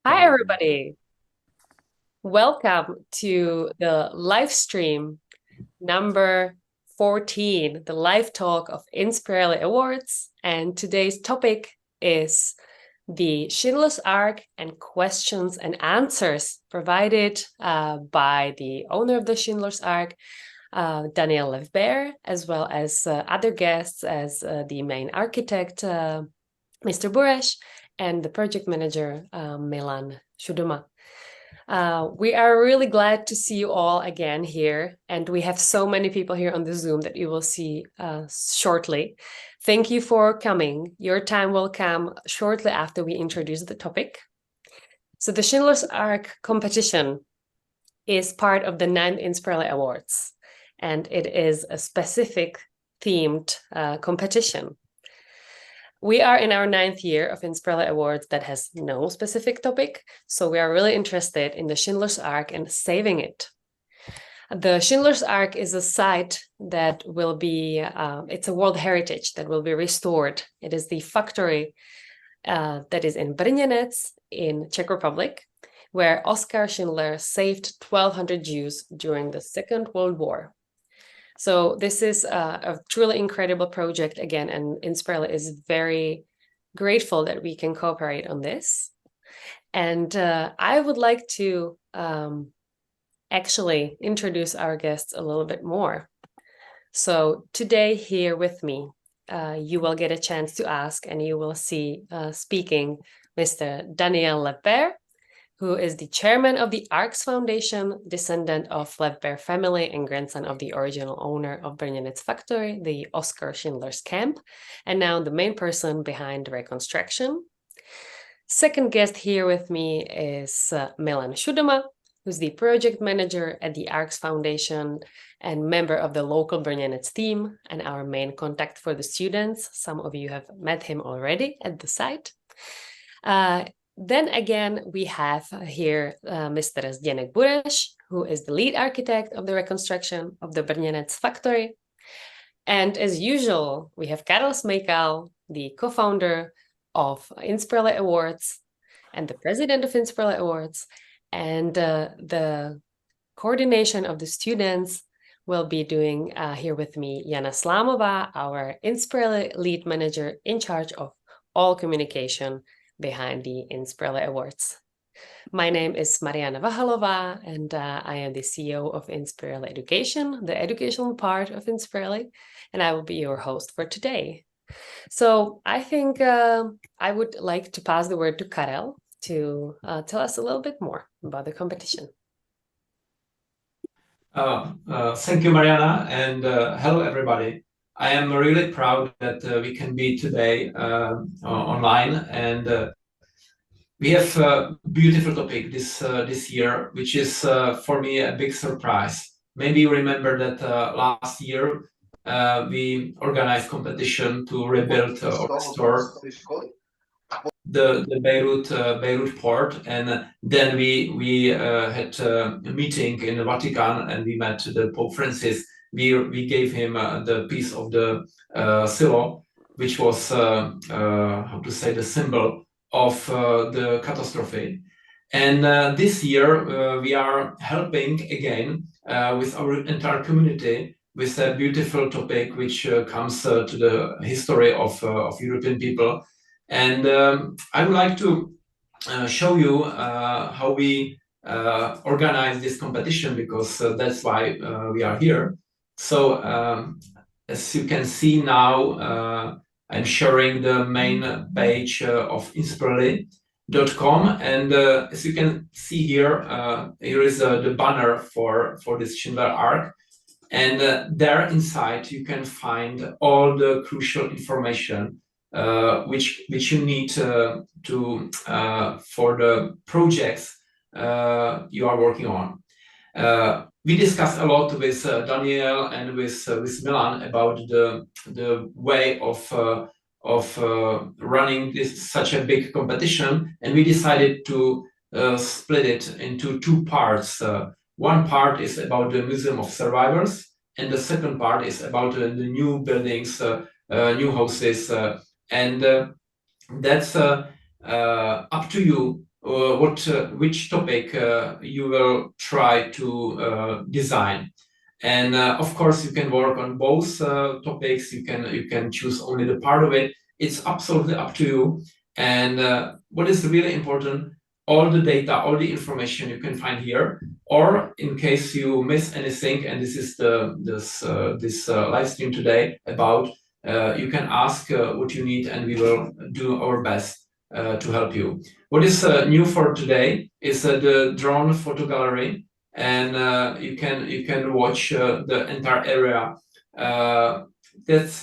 Hi, everybody. Welcome to the live stream number 14, the live talk of Inspireli Awards. And today's topic is the Schindler's ARK and questions and answers provided by the owner of the Schindler's ARK, Daniel Lefbert, as well as other guests as the main architect, Mr. Buresh, and the project manager, Milan Shuduma. We are really glad to see you all again here, and we have so many people here on the Zoom that you will see shortly. Thank you for coming. Your time will come shortly after we introduce the topic. So the Schindler's ARK competition is part of the 9th Inspireli Awards, and it is a specific themed competition. We are in our 9th year of Inspireli Awards that has no specific topic, so we are really interested in the Schindler's ARK and saving it. The Schindler's ARK is a site that will be, it's a World Heritage that will be restored. It is the factory that is in Brněnec in Czech Republic, where Oskar Schindler saved 1,200 Jews during the Second World War. So this is a truly incredible project again, and Inspireli is very grateful that we can cooperate on this. And I would like to actually introduce our guests a little bit more. So today here with me, you will get a chance to ask, and you will see speaking Mr. Daniel Lefbert, who is the chairman of the ARKS Foundation, descendant of Lefbert family and grandson of the original owner of Brněnec factory, the Oskar Schindler's camp, and now the main person behind the reconstruction. Second guest here with me is Milan Shuduma, who's the project manager at the ARKS Foundation and member of the local Brněnec team and our main contact for the students. Some of you have met him already at the site. Then again, we have here Mr. Zdeněk Bureš, who is the lead architect of the reconstruction of the Brněnec factory. And as usual, we have Karel Smejkal, the co-founder of Inspireli Awards and the president of Inspireli Awards. And the coordination of the students will be doing here with me Jana Slámová, our Inspireli lead manager in charge of all communication behind the Inspireli Awards. My name is Mariana Vahalová, and I am the CEO of Inspireli Education, the educational part of Inspireli, and I will be your host for today. So I think I would like to pass the word to Karel to tell us a little bit more about the competition. Thank you, Mariana, and hello, everybody. I am really proud that we can be today online, and we have a beautiful topic this year, which is for me a big surprise. Maybe you remember that last year we organized competition to rebuild or restore the Beirut port, and then we had a meeting in the Vatican, and we met the Pope Francis. We gave him the piece of the silo, which was how to say, the symbol of the catastrophe. And this year we are helping again with our entire community with a beautiful topic which comes to the history of European people. And I would like to show you how we organize this competition, because that's why we are here. So as you can see now, I'm sharing the main page of Inspireli.com, and as you can see here, here is the banner for this Schindler ARK, and there inside you can find all the crucial information which you need to for the projects you are working on. We discussed a lot with Daniel and with Milan about the way of running such a big competition, and we decided to split it into two parts. One part is about the Museum of Survivors, and the second part is about the new buildings, new houses, and that's up to you which topic you will try to design. And of course, you can work on both topics. You can choose only the part of it. It's absolutely up to you. And what is really important, all the data, all the information you can find here. Or in case you miss anything, and this is this live stream today about, you can ask what you need, and we will do our best to help you. What is new for today is the drone photo gallery, and you can watch the entire area. That's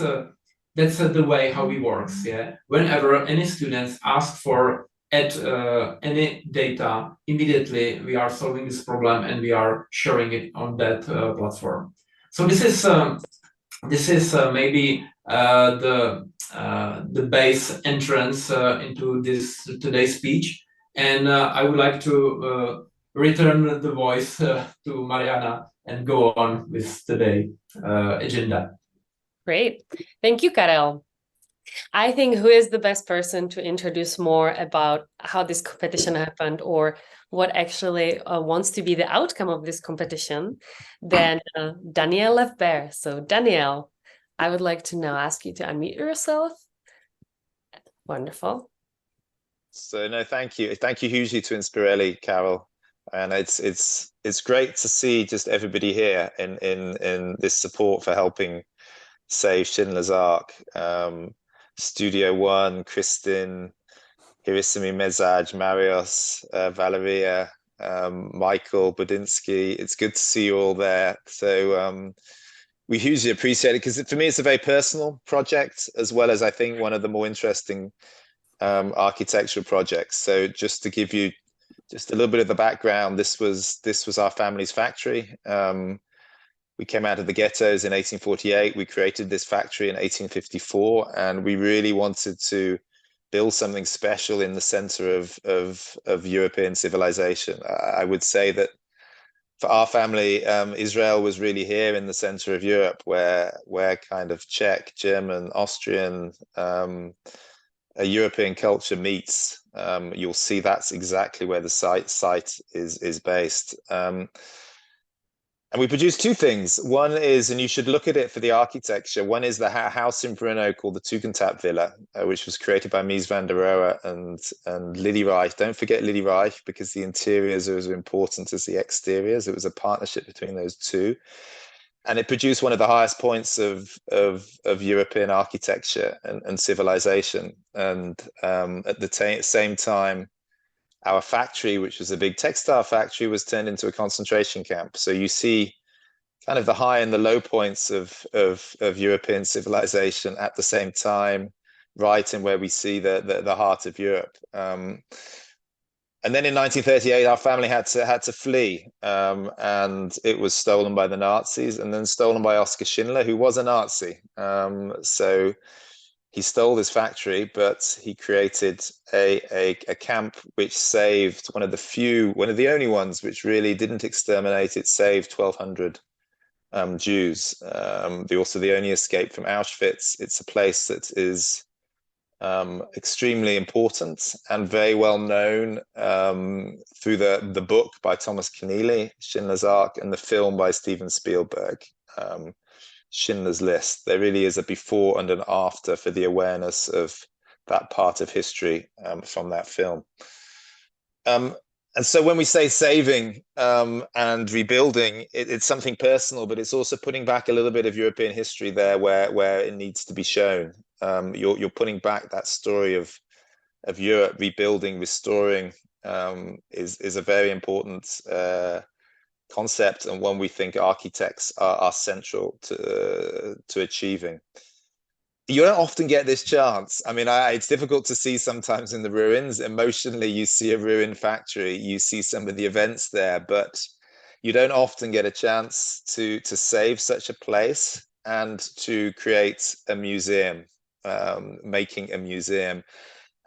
the way how we works. Yeah, whenever any students ask for any data, immediately we are solving this problem and we are sharing it on that platform. So this is maybe the base entrance into this today's speech, and I would like to return the voice to Mariana and go on with today's agenda. Great. Thank you, Karel. I think who is the best person to introduce more about how this competition happened or what actually wants to be the outcome of this competition than Daniel FB. So Daniel, I would like to now ask you to unmute yourself. Wonderful. So no, thank you. Thank you hugely to Inspireli, Carol. And it's great to see just everybody here in this support for helping save Schindler's ARK. Studio One, Kristin, Hirisumi Mezaj, Marios, Valeria, Michael Budinsky. It's good to see you all there. So we hugely appreciate it, because for me it's a very personal project, as well as I think one of the more interesting architectural projects. So just to give you just a little bit of the background, this was our family's factory. We came out of the ghettos in 1848. We created this factory in 1854, and we really wanted to build something special in the center of European civilization. I would say that for our family, Israel was really here in the center of Europe, where kind of Czech, German, Austrian, a European culture meets. You'll see that's exactly where the site is based. And we produced two things. One is, and you should look at it for the architecture, one is the house in Brno called the Tugendhat Villa, which was created by Mies van der Rohe and Lily Reich. Don't forget Lily Reich, because the interiors are as important as the exteriors. It was a partnership between those two. And it produced one of the highest points of European architecture and civilization. And at the same time, our factory, which was a big textile factory, was turned into a concentration camp. So you see kind of the high and the low points of European civilization at the same time, right in where we see the heart of Europe. And then in 1938, our family had to flee, and it was stolen by the Nazis, and then stolen by Oskar Schindler, who was a Nazi. So he stole this factory, but he created a camp which saved one of the only ones which really didn't exterminate. It saved 1,200 Jews. Also the only escape from Auschwitz. It's a place that is extremely important and very well known through the book by Thomas Keneally, Schindler's ARK, and the film by Steven Spielberg, Schindler's List. There really is a before and an after for the awareness of that part of history from that film. And so when we say saving and rebuilding, it's something personal, but it's also putting back a little bit of European history there where it needs to be shown. You're putting back that story of Europe rebuilding, restoring, is a very important concept, and one we think architects are central to achieving. You don't often get this chance. I mean, it's difficult to see sometimes in the ruins. Emotionally, you see a ruined factory, you see some of the events there, but you don't often get a chance to save such a place and to create a museum, making a museum.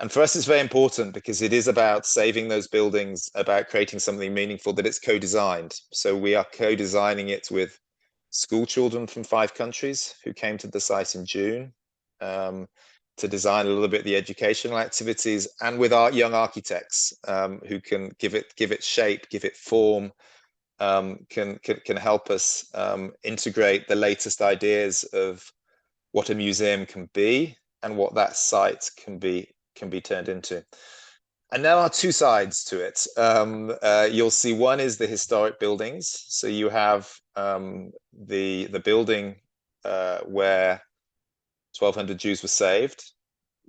And for us, it's very important because it is about saving those buildings, about creating something meaningful, that it's co-designed. So we are co-designing it with school children from 5 countries who came to the site in June. to design a little bit the educational activities, and with our young architects who can give it shape, give it form, can help us integrate the latest ideas of what a museum can be and what that site can be turned into. And there are two sides to it. You'll see one is the historic buildings. So you have the building where 1,200 Jews were saved.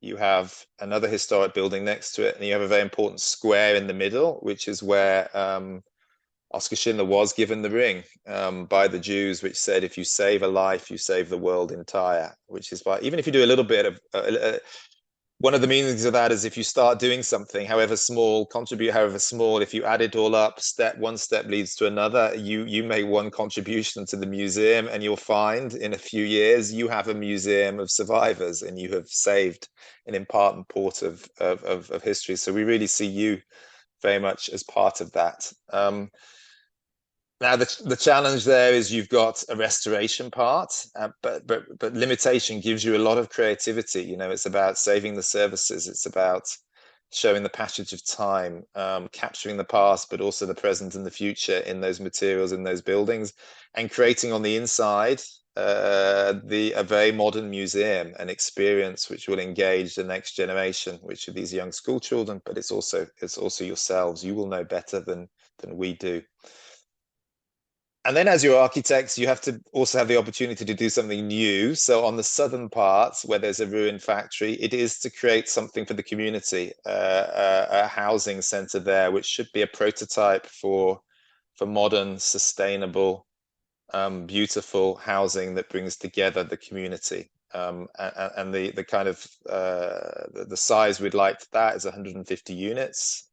You have another historic building next to it, and you have a very important square in the middle, which is where Oskar Schindler was given the ring by the Jews, which said, if you save a life, you save the world entire, which is why, even if you do a little bit of, one of the meanings of that is if you start doing something, however small, contribute however small, if you add it all up, one step leads to another, you make one contribution to the museum, and you'll find in a few years, you have a museum of survivors, and you have saved an important part of history. So we really see you very much as part of that. Now, the challenge there is you've got a restoration part, but limitation gives you a lot of creativity. You know, it's about saving the services. It's about showing the passage of time, capturing the past, but also the present and the future in those materials, in those buildings, and creating on the inside a very modern museum, an experience which will engage the next generation, which are these young school children, but it's also yourselves. You will know better than we do. And then as your architects, you have to also have the opportunity to do something new. So on the southern parts, where there's a ruined factory, it is to create something for the community, a housing center there, which should be a prototype for modern, sustainable, beautiful housing that brings together the community. And the kind of the size we'd like that is 150 units.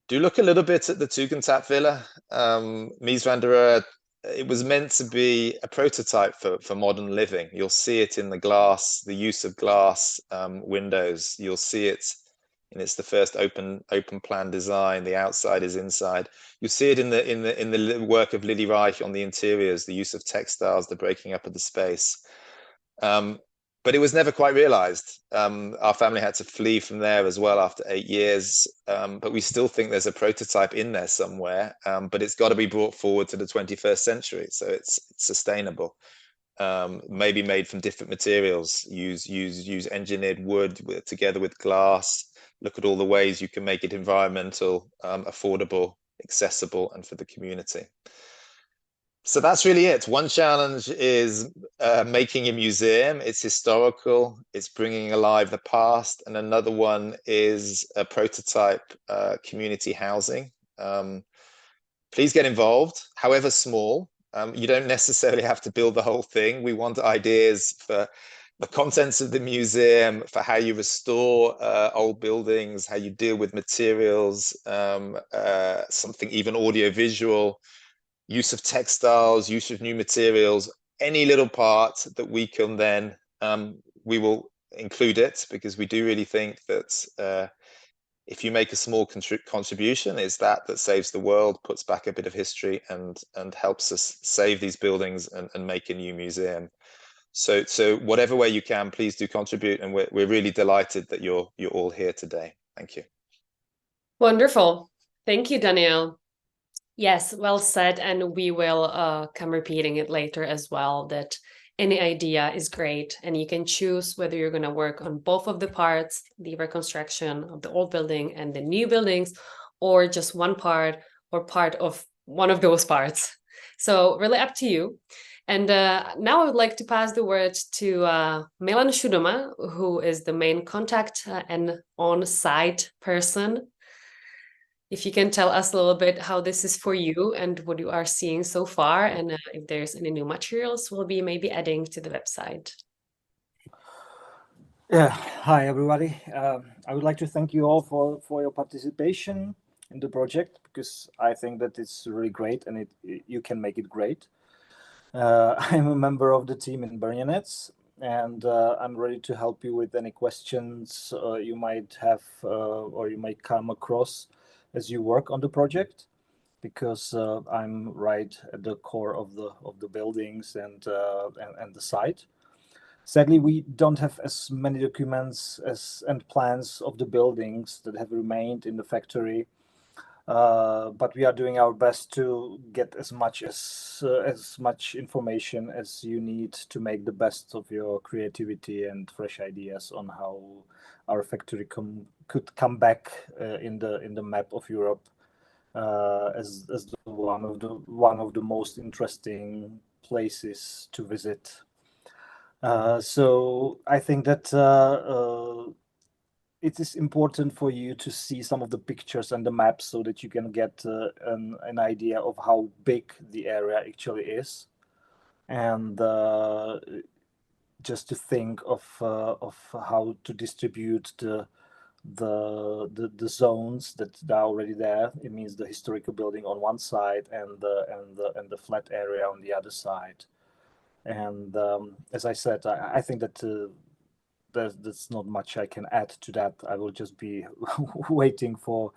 Do look a little bit at the Tugendhat Villa. Mies van der Rohe, it was meant to be a prototype for modern living. You'll see it in the glass, the use of glass windows. You'll see it, and it's the first open plan design. The outside is inside. You see it in the work of Lily Reich on the interiors, the use of textiles, the breaking up of the space. But it was never quite realized. Our family had to flee from there as well after 8 years. But we still think there's a prototype in there somewhere. But it's got to be brought forward to the 21st century. So it's sustainable. Maybe made from different materials. Use engineered wood together with glass. Look at all the ways you can make it environmental, affordable, accessible, and for the community. So that's really it. One challenge is making a museum. It's historical. It's bringing alive the past. And another one is a prototype community housing. Please get involved, however small. You don't necessarily have to build the whole thing. We want ideas for the contents of the museum, for how you restore old buildings, how you deal with materials, something even audiovisual, use of textiles, use of new materials, any little part that we can then, we will include it, because we do really think that if you make a small contribution, it's that saves the world, puts back a bit of history, and helps us save these buildings and make a new museum. So whatever way you can, please do contribute, and we're really delighted that you're all here today. Thank you. Wonderful. Thank you, Daniel. Yes, well said. And we will come repeating it later as well, that any idea is great. And you can choose whether you're going to work on both of the parts, the reconstruction of the old building and the new buildings, or just one part or part of one of those parts. So really up to you. And now I would like to pass the word to Milan Shudoma, who is the main contact and on-site person. If you can tell us a little bit how this is for you and what you are seeing so far, and if there's any new materials we'll be maybe adding to the website. Yeah, hi everybody. I would like to thank you all for your participation in the project, because I think that it's really great and you can make it great. I'm a member of the team in Bernianets, and I'm ready to help you with any questions you might have or you might come across as you work on the project, because I'm right at the core of the buildings and the site. Sadly, we don't have as many documents and plans of the buildings that have remained in the factory. But we are doing our best to get as much information as you need to make the best of your creativity and fresh ideas on how our factory could come back in the map of Europe as one of the most interesting places to visit. So I think that it is important for you to see some of the pictures and the maps so that you can get an idea of how big the area actually is, and just to think of how to distribute the zones that are already there. It means the historical building on one side and the flat area on the other side. And as I said, I think that there's not much I can add to that. I will just be waiting for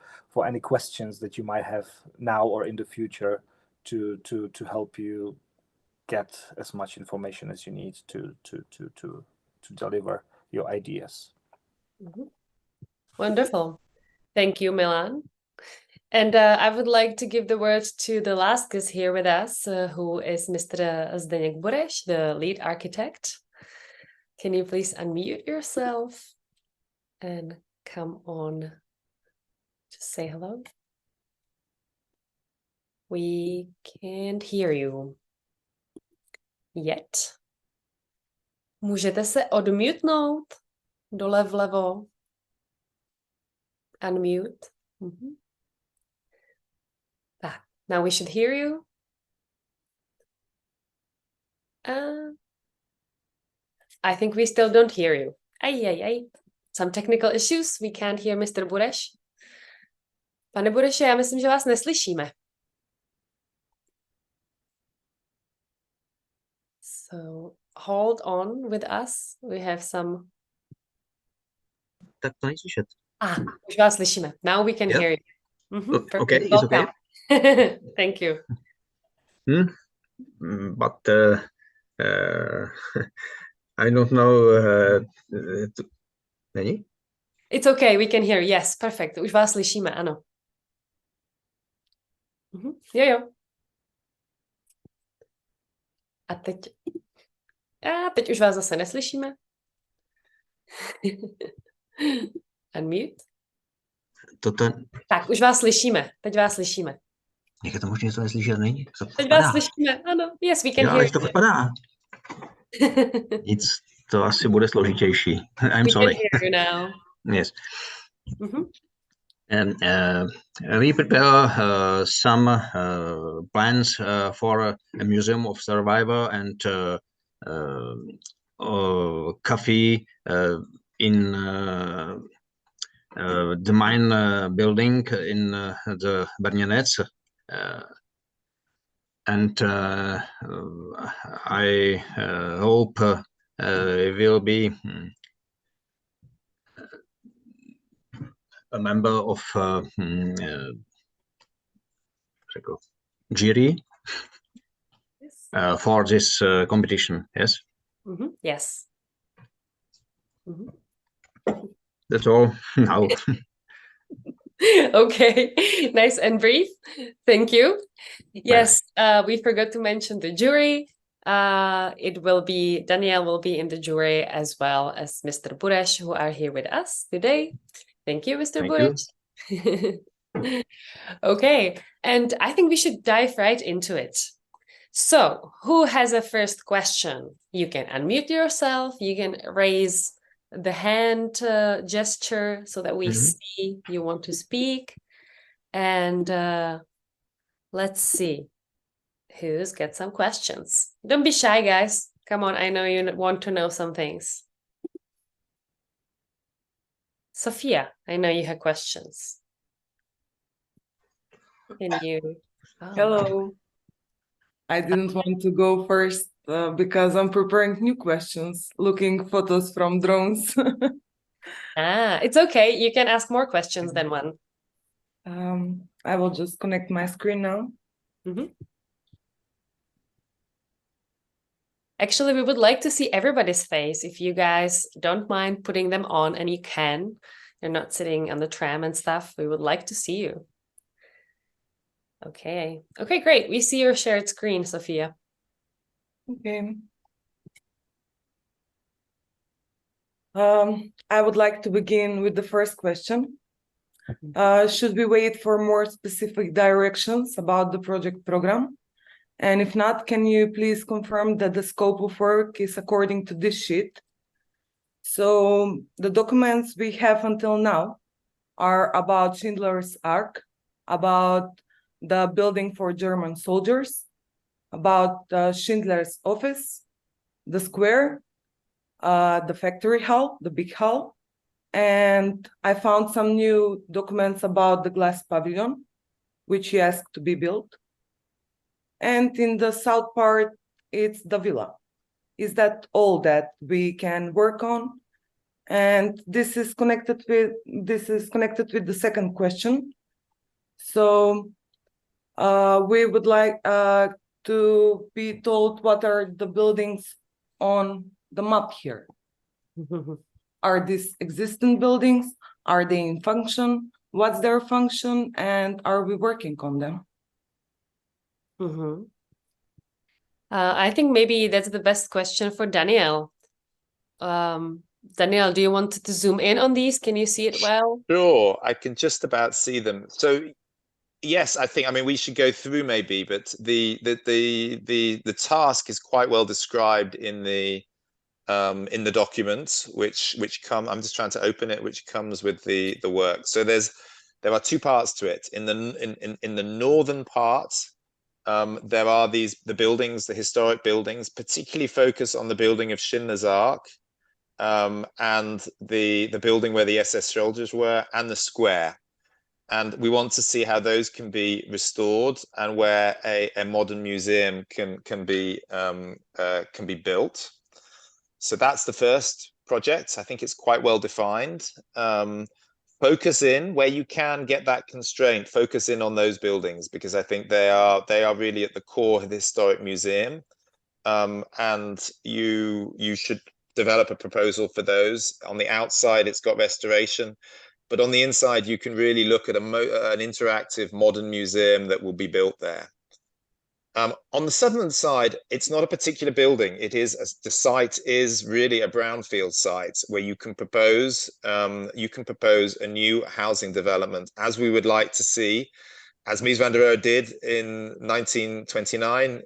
any questions that you might have now or in the future to help you get as much information as you need to deliver your ideas. Wonderful. Thank you, Milan. And I would like to give the word to the last guest here with us, who is Mr. Zdeněk Bureš, the lead architect. Can you please unmute yourself and come on? Just say hello. We can't hear you yet. Můžete se odmutnout dole vlevo. Unmute. Now we should hear you. I think we still don't hear you. Some technical issues. We can't hear Mr. Bureš. Pane Bureše, já myslím, že vás neslyšíme. So hold on with us. We have some... Tak to není slyšet. Už vás slyšíme. Now we can hear you. Okay, it's okay. Thank you. But I don't know. Není? It's okay, we can hear. Yes, perfect. Už vás slyšíme, ano. Jo. A teď už vás zase neslyšíme. Unmute. Tak, už vás slyšíme. Teď vás slyšíme. Jak je to možné, že to neslyšet není? Teď vás slyšíme, ano. Yes, we can hear. Ale to vypadá. Nic, to asi bude složitější. I'm sorry. We can hear you now. Yes. We prepare some plans for a museum of survivor and cafe in the main building in the Brněnec. And I hope it will be a member of jury for this competition. Yes. Yes. That's all now. Okay, nice and brief. Thank you. Yes, we forgot to mention the jury. Daniel will be in the jury as well as Mr. Bureš, who are here with us today. Thank you, Mr. Bureš. Okay, and I think we should dive right into it. So, who has a first question? You can unmute yourself. You can raise the hand gesture so that we see you want to speak. And let's see who's got some questions. Don't be shy, guys. Come on, I know you want to know some things. Sophia, I know you have questions. Can you? Hello. I didn't want to go first because I'm preparing new questions, looking photos from drones. It's okay. You can ask more questions than one. I will just connect my screen now. Actually, we would like to see everybody's face. If you guys don't mind putting them on, and you can, you're not sitting on the tram and stuff, we would like to see you. Okay. Okay, great. We see your shared screen, Sophia. Okay. I would like to begin with the first question. Should we wait for more specific directions about the project program? And if not, can you please confirm that the scope of work is according to this sheet? So the documents we have until now are about Schindler's ARK, about the building for German soldiers, about Schindler's office, the square, the factory hall, the big hall, and I found some new documents about the glass pavilion, which he asked to be built. And in the south part, it's the villa. Is that all that we can work on? And this is connected with the second question. So we would like to be told what are the buildings on the map here. Are these existing buildings? Are they in function? What's their function? And are we working on them? I think maybe that's the best question for Daniel. Daniel, do you want to zoom in on these? Can you see it well? Sure, I can just about see them. So yes, I mean we should go through maybe, but the task is quite well described in the document, which I'm just trying to open it, which comes with the work. So there are two parts to it. In the northern part, there are the buildings, the historic buildings, particularly focus on the building of Schindler's ARK, and the building where the SS soldiers were, and the square. And we want to see how those can be restored, and where a modern museum can be built. So that's the first project. I think it's quite well defined. Focus in where you can get that constraint. Focus in on those buildings, because I think they are really at the core of the historic museum. And you should develop a proposal for those. On the outside, it's got restoration, but on the inside, you can really look at an interactive modern museum that will be built there. On the southern side, it's not a particular building. The site is really a brownfield site where you can propose a new housing development, as we would like to see, as Mies van der Rohe did in 1929.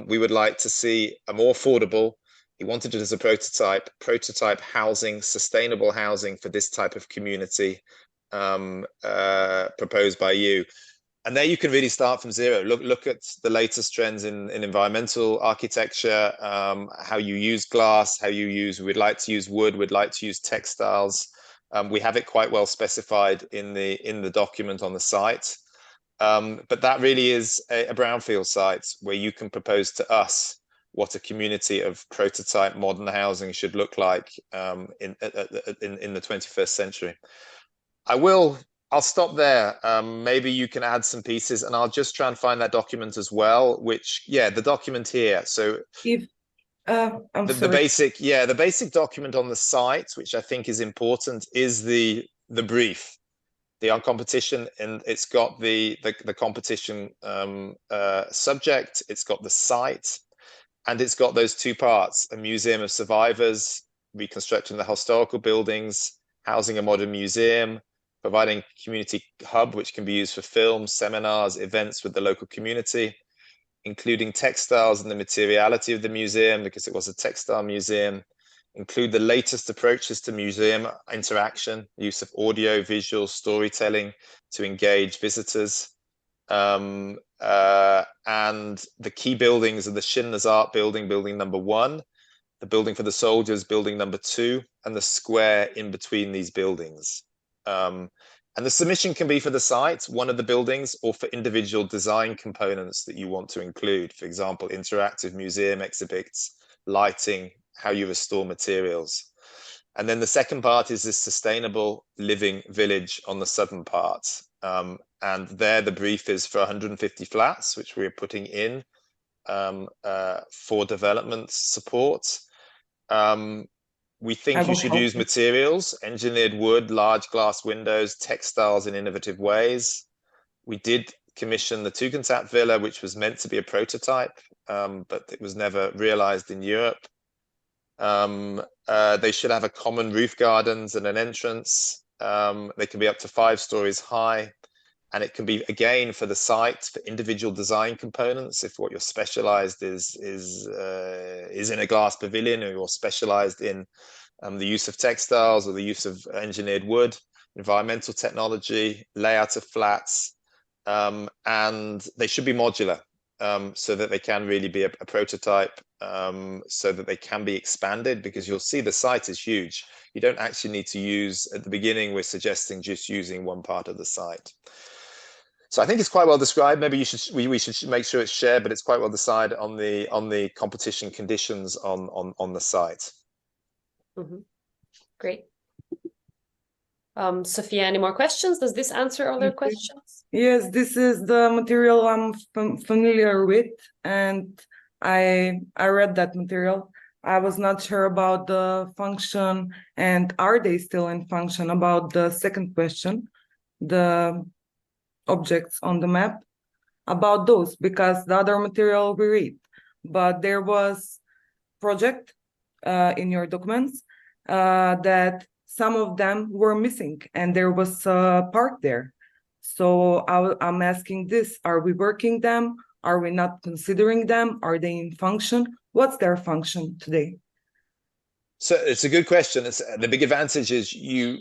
We would like to see a more affordable. He wanted it as a prototype housing, sustainable housing for this type of community, proposed by you. And there you can really start from zero. Look at the latest trends in environmental architecture, how you use glass, we'd like to use wood, we'd like to use textiles. We have it quite well specified in the document on the site. But that really is a brownfield site where you can propose to us what a community of prototype modern housing should look like in the 21st century. I'll stop there. Maybe you can add some pieces, and I'll just try and find that document as well, the document here. So the basic document on the site, which I think is important, is the brief, the competition, and it's got the competition subject, it's got the site, and it's got those two parts: a museum of survivors, reconstructing the historical buildings, housing a modern museum, providing community hub, which can be used for films, seminars, events with the local community, including textiles and the materiality of the museum, because it was a textile museum, include the latest approaches to museum interaction, use of audio, visual, storytelling to engage visitors. And the key buildings are the Schindler's ARK building, building number 1, the building for the soldiers, building number 2, and the square in between these buildings. And the submission can be for the site, one of the buildings, or for individual design components that you want to include. For example, interactive museum exhibits, lighting, how you restore materials. And then the second part is this sustainable living village on the southern part. And there the brief is for 150 flats, which we're putting in for development support. We think you should use materials, engineered wood, large glass windows, textiles in innovative ways. We did commission the Tugendhat Villa, which was meant to be a prototype, but it was never realized in Europe. They should have a common roof gardens and an entrance. They can be up to 5 stories high, and it can be, again, for the site, for individual design components. If what you're specialized is in a glass pavilion, or you're specialized in the use of textiles or the use of engineered wood, environmental technology, layout of flats, and they should be modular, so that they can really be a prototype, so that they can be expanded, because you'll see the site is huge. You don't actually need to use, at the beginning, we're suggesting just using one part of the site. So I think it's quite well described. Maybe we should make sure it's shared, but it's quite well decided on the competition conditions on the site. Mm-hmm. Great. Sophia, any more questions? Does this answer all their questions? Yes, this is the material I'm familiar with, and I read that material. I was not sure about the function, and are they still in function, about the second question, the objects on the map, about those, because the other material we read, but there was project in your documents that some of them were missing, and there was a park there. So I'm asking this: are we working them? Are we not considering them? Are they in function? What's their function today? So it's a good question. The big advantage is you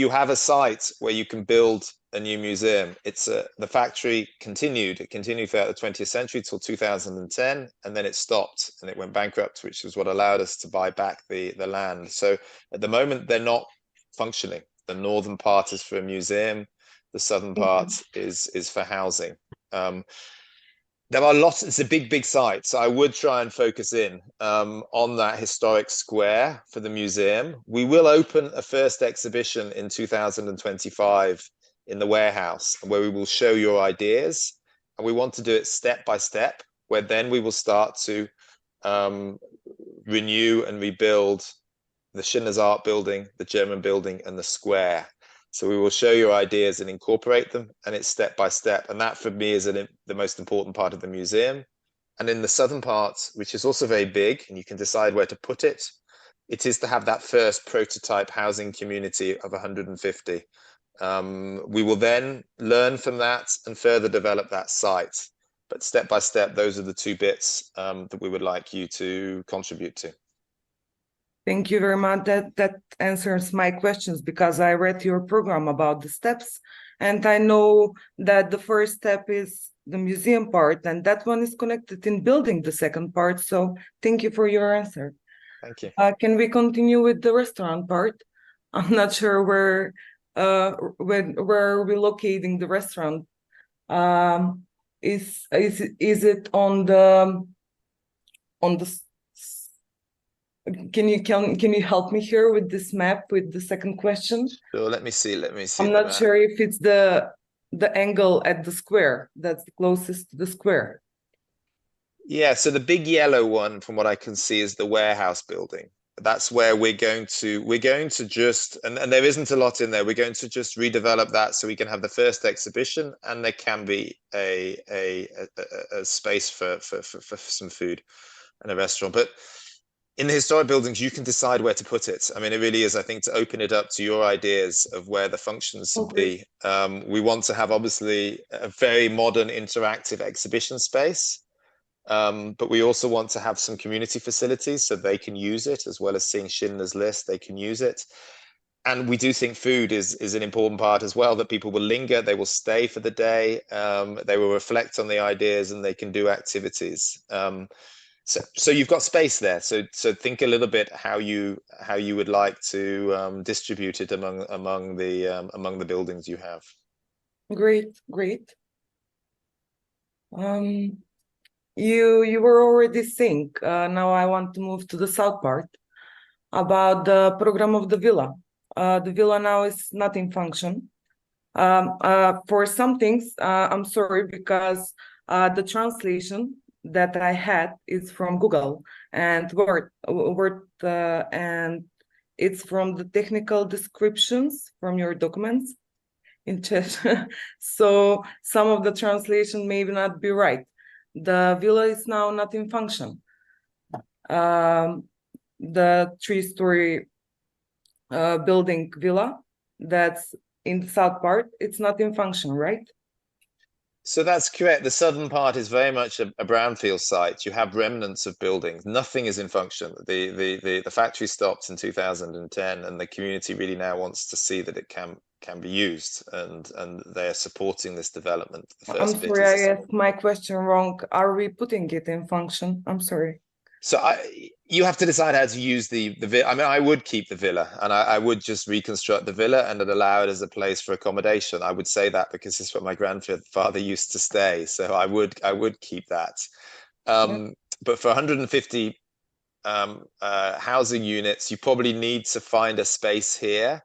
have a site where you can build a new museum. The factory continued. It continued throughout the 20th century till 2010, and then it stopped and it went bankrupt, which is what allowed us to buy back the land. So at the moment, they're not functioning. The northern part is for a museum. The southern part is for housing. There are lots. It's a big site, so I would try and focus in on that historic square for the museum. We will open a first exhibition in 2025 in the warehouse, where we will show your ideas, and we want to do it step by step, where then we will start to renew and rebuild the Schindler's Art Building, the German building, and the square. So we will show your ideas and incorporate them, and it's step by step. And that, for me, is the most important part of the museum. And in the southern part, which is also very big, and you can decide where to put it, it is to have that first prototype housing community of 150. We will then learn from that and further develop that site. But step by step, those are the 2 bits that we would like you to contribute to. Thank you very much. That answers my questions, because I read your program about the steps, and I know that the first step is the museum part, and that one is connected in building the second part. So thank you for your answer. Thank you. Can we continue with the restaurant part? I'm not sure where we're locating the restaurant. Is it on the Can you help me here with this map, with the second question? So let me see. I'm not sure if it's the angle at the square that's the closest to the square. Yeah, so the big yellow one, from what I can see, is the warehouse building. That's where we're going to just, and there isn't a lot in there. We're going to just redevelop that so we can have the first exhibition, and there can be a space for some food and a restaurant. But in the historic buildings, you can decide where to put it. I mean, it really is, I think, to open it up to your ideas of where the functions should be. We want to have, obviously, a very modern interactive exhibition space. But we also want to have some community facilities so they can use it, as well as seeing Schindler's List, they can use it. And we do think food is an important part as well, that people will linger, they will stay for the day, they will reflect on the ideas, and they can do activities. So you've got space there. So think a little bit how you would like to distribute it among the buildings you have. Great. You were already saying, now I want to move to the south part, about the program of the villa. The villa now is not in function. For some things, I'm sorry, because the translation that I had is from Google and Word, and it's from the technical descriptions from your documents in Czech. So some of the translation may not be right. The villa is now not in function. The 3-story building villa that's in the south part, it's not in function, right? So that's correct. The southern part is very much a brownfield site. You have remnants of buildings. Nothing is in function. The factory stopped in 2010, and the community really now wants to see that it can be used, and they're supporting this development. The I'm sorry, I asked my question wrong. Are we putting it in function? I'm sorry. So you have to decide how to use the villa. I mean, I would keep the villa, and I would just reconstruct the villa and allow it as a place for accommodation. I would say that because it's where my grandfather used to stay. So I would keep that. But for 150 housing units, you probably need to find a space here.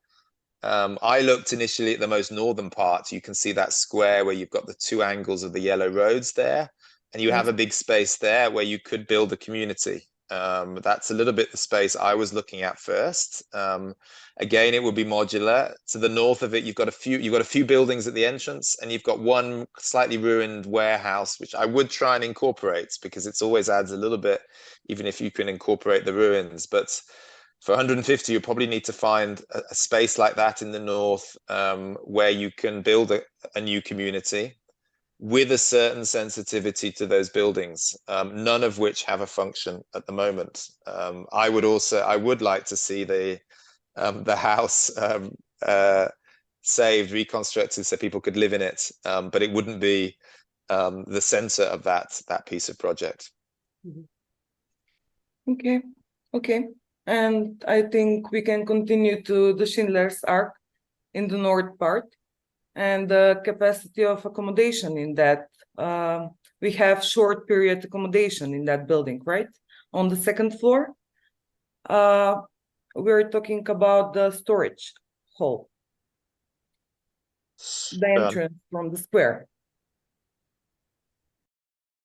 I looked initially at the most northern part. You can see that square where you've got the 2 angles of the yellow roads there. And you have a big space there where you could build a community. That's a little bit the space I was looking at first. Again, it would be modular. To the north of it, you've got a few buildings at the entrance, and you've got one slightly ruined warehouse, which I would try and incorporate because it always adds a little bit, even if you can incorporate the ruins. But for 150, you probably need to find a space like that in the north, where you can build a new community with a certain sensitivity to those buildings, none of which have a function at the moment. I would like to see the house saved, reconstructed, so people could live in it, but it wouldn't be the center of that piece of project. Okay. And I think we can continue to the Schindler's ARK in the north part. And the capacity of accommodation in that, we have short period accommodation in that building, right? On the second floor, we're talking about the storage hall, the entrance from the square.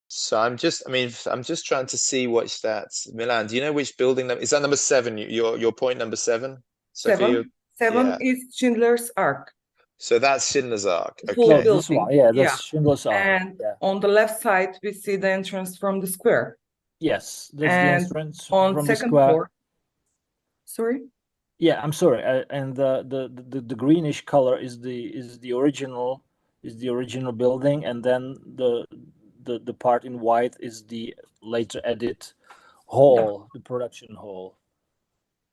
So I'm just trying to see which that's Milan. Do you know which building is that? Number 7? Your point number 7? Seven is Schindler's ARK. So that's Schindler's ARK. Okay. This one, yeah, that's Schindler's ARK. And on the left side, we see the entrance from the square. Yes, that's the entrance on from second the square. Floor. Sorry. Yeah, I'm sorry. And the greenish color is the original building, and then the part in white is the later added hall, the production hall.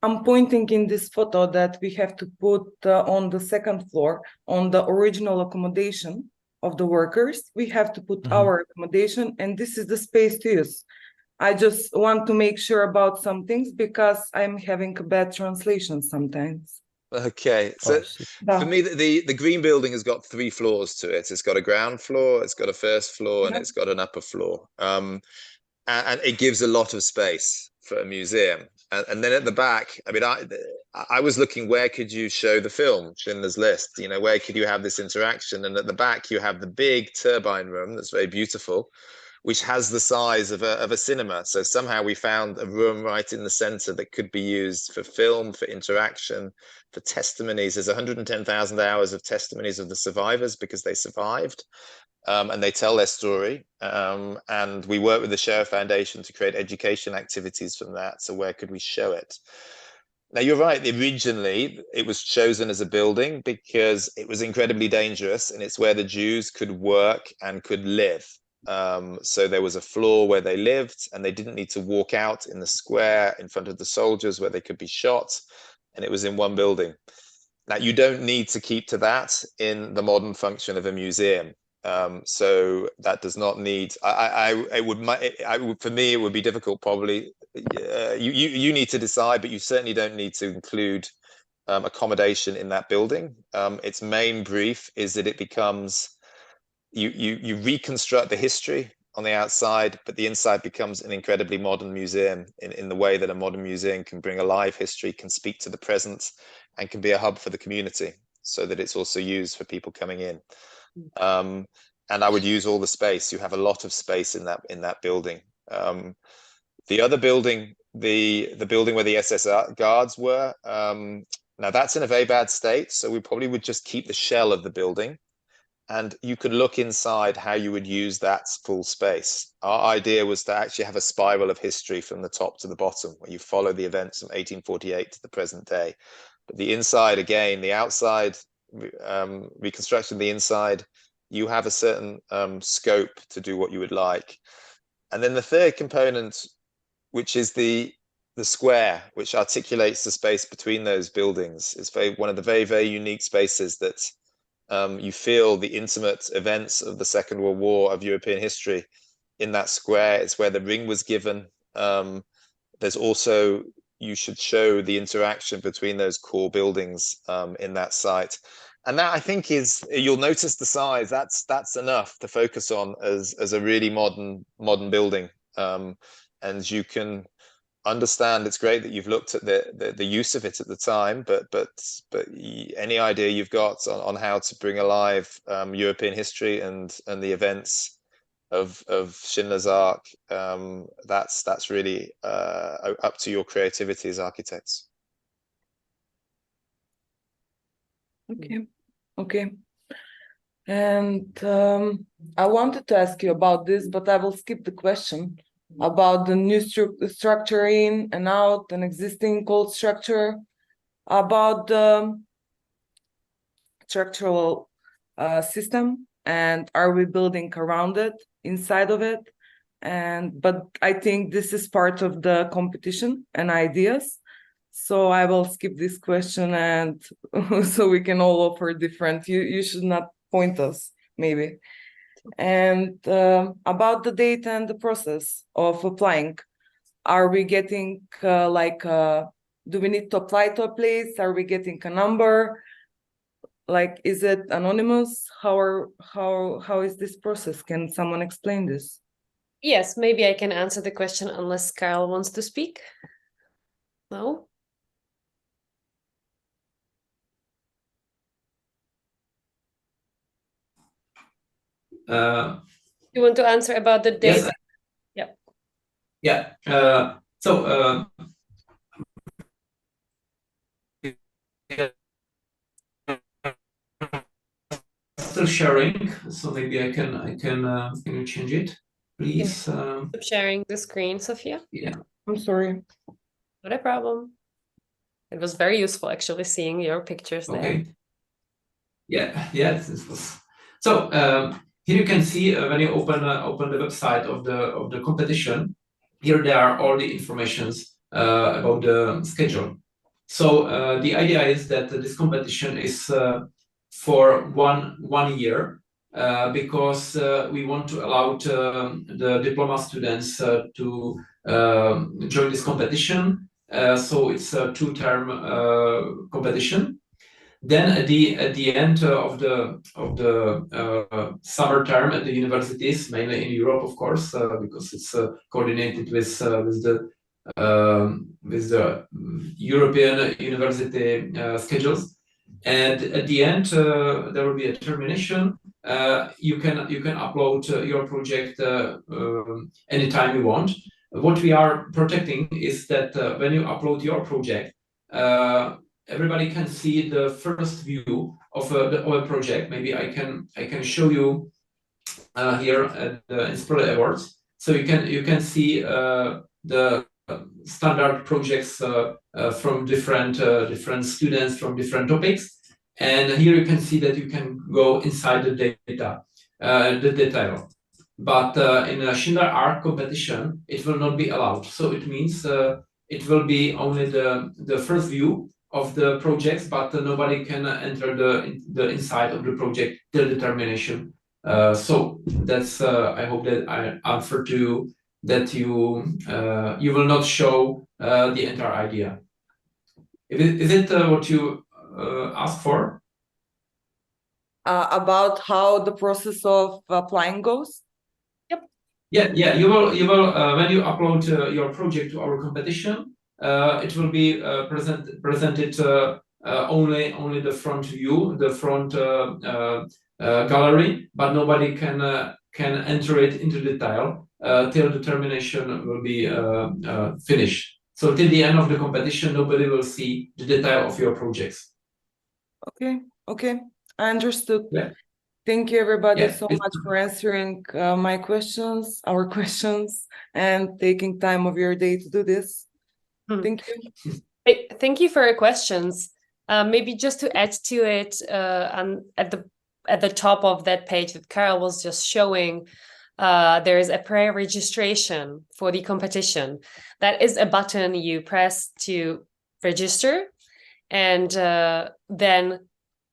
I'm pointing in this photo that we have to put on the second floor, on the original accommodation of the workers, we have to put our accommodation, and this is the space to use. I just want to make sure about some things because I'm having a bad translation sometimes. Okay, so for me, the green building has got 3 floors to it. It's got a ground floor, it's got a first floor, and it's got an upper floor. And it gives a lot of space for a museum. And then at the back, I mean, I was looking, where could you show the film, Schindler's List? You know, where could you have this interaction? And at the back, you have the big turbine room that's very beautiful, which has the size of a cinema. So somehow we found a room right in the center that could be used for film, for interaction, for testimonies. There's 110,000 hours of testimonies of the survivors because they survived. And they tell their story. And we work with the Share Foundation to create education activities from that. So where could we show it? Now, you're right. Originally, it was chosen as a building because it was incredibly dangerous, and it's where the Jews could work and could live. So there was a floor where they lived, and they didn't need to walk out in the square in front of the soldiers where they could be shot. And it was in one building. Now, you don't need to keep to that in the modern function of a museum. So that does not need. For me, it would be difficult. Probably, you need to decide, but you certainly don't need to include accommodation in that building. Its main brief is that it becomes you reconstruct the history on the outside, but the inside becomes an incredibly modern museum in the way that a modern museum can bring alive history, can speak to the present, and can be a hub for the community, so that it's also used for people coming in. and I would use all the space. You have a lot of space in that building. The other building, the building where the SS guards were, now that's in a very bad state, so we probably would just keep the shell of the building, and you could look inside how you would use that full space. Our idea was to actually have a spiral of history from the top to the bottom, where you follow the events from 1848 to the present day. But the inside, again, the outside reconstruction, the inside, you have a certain scope to do what you would like. And then the third component, which is the square, which articulates the space between those buildings, is one of the very, very unique spaces that you feel the intimate events of the Second World War, of European history, in that square. It's where the ring was given. There's also, you should show the interaction between those core buildings in that site. And that, I think, is, you'll notice the size, that's enough to focus on as a really modern building. And you can understand, it's great that you've looked at the use of it at the time, but any idea you've got on how to bring alive European history and the events of Schindler's ARK, that's really up to your creativity as architects. Okay. And I wanted to ask you about this, but I will skip the question about the new structure in and out, an existing cold structure, about the structural system, and are we building around it, inside of it? But I think this is part of the competition and ideas. So I will skip this question, and so we can all offer different. You should not point us, maybe. And about the data and the process of applying, are we getting do we need to apply to a place? Are we getting a number? Like, is it anonymous? How is this process? Can someone explain this? Yes, maybe I can answer the question unless Kyle wants to speak. No? You want to answer about the data? Yes. Yeah. Still sharing, so maybe I can can you change it, please? Stop sharing the screen, Sophia. Yeah. I'm sorry. Not a problem. It was very useful actually seeing your pictures there. Yeah. This was so. Here you can see when you open the website of the competition. Here there are all the informations about the schedule. So the idea is that this competition is for one year because we want to allow the diploma students to join this competition. So it's a 2-term competition. Then at the end of the summer term at the universities, mainly in Europe, of course, because it's coordinated with the European university schedules. And at the end, there will be a termination. You can upload your project anytime you want. What we are protecting is that when you upload your project, everybody can see the first view of the project. Maybe I can show you here at the Inspireli Awards. So you can see the standard projects from different students from different topics, and here you can see that you can go inside the data, the detail. But in a Schindler ARK competition, it will not be allowed. So it means it will be only the first view of the projects, but nobody can enter the inside of the project till the termination. So that's I hope that I answered to you, that you will not show the entire idea. Is it what you asked for? About how the process of applying goes? Yep. Yeah. You will when you upload your project to our competition, it will be presented only the front view, the front gallery, but nobody can enter it into detail till the termination will be finished. So till the end of the competition, nobody will see the detail of your projects. Okay, okay, I understood. Yeah. Thank you, everybody, Yeah. so much for answering my questions, our questions, and taking time of your day to do this. Thank you. Thank you for your questions. Maybe just to add to it, at the top of that page that Carol was just showing, there is a pre-registration for the competition. That is a button you press to register, and then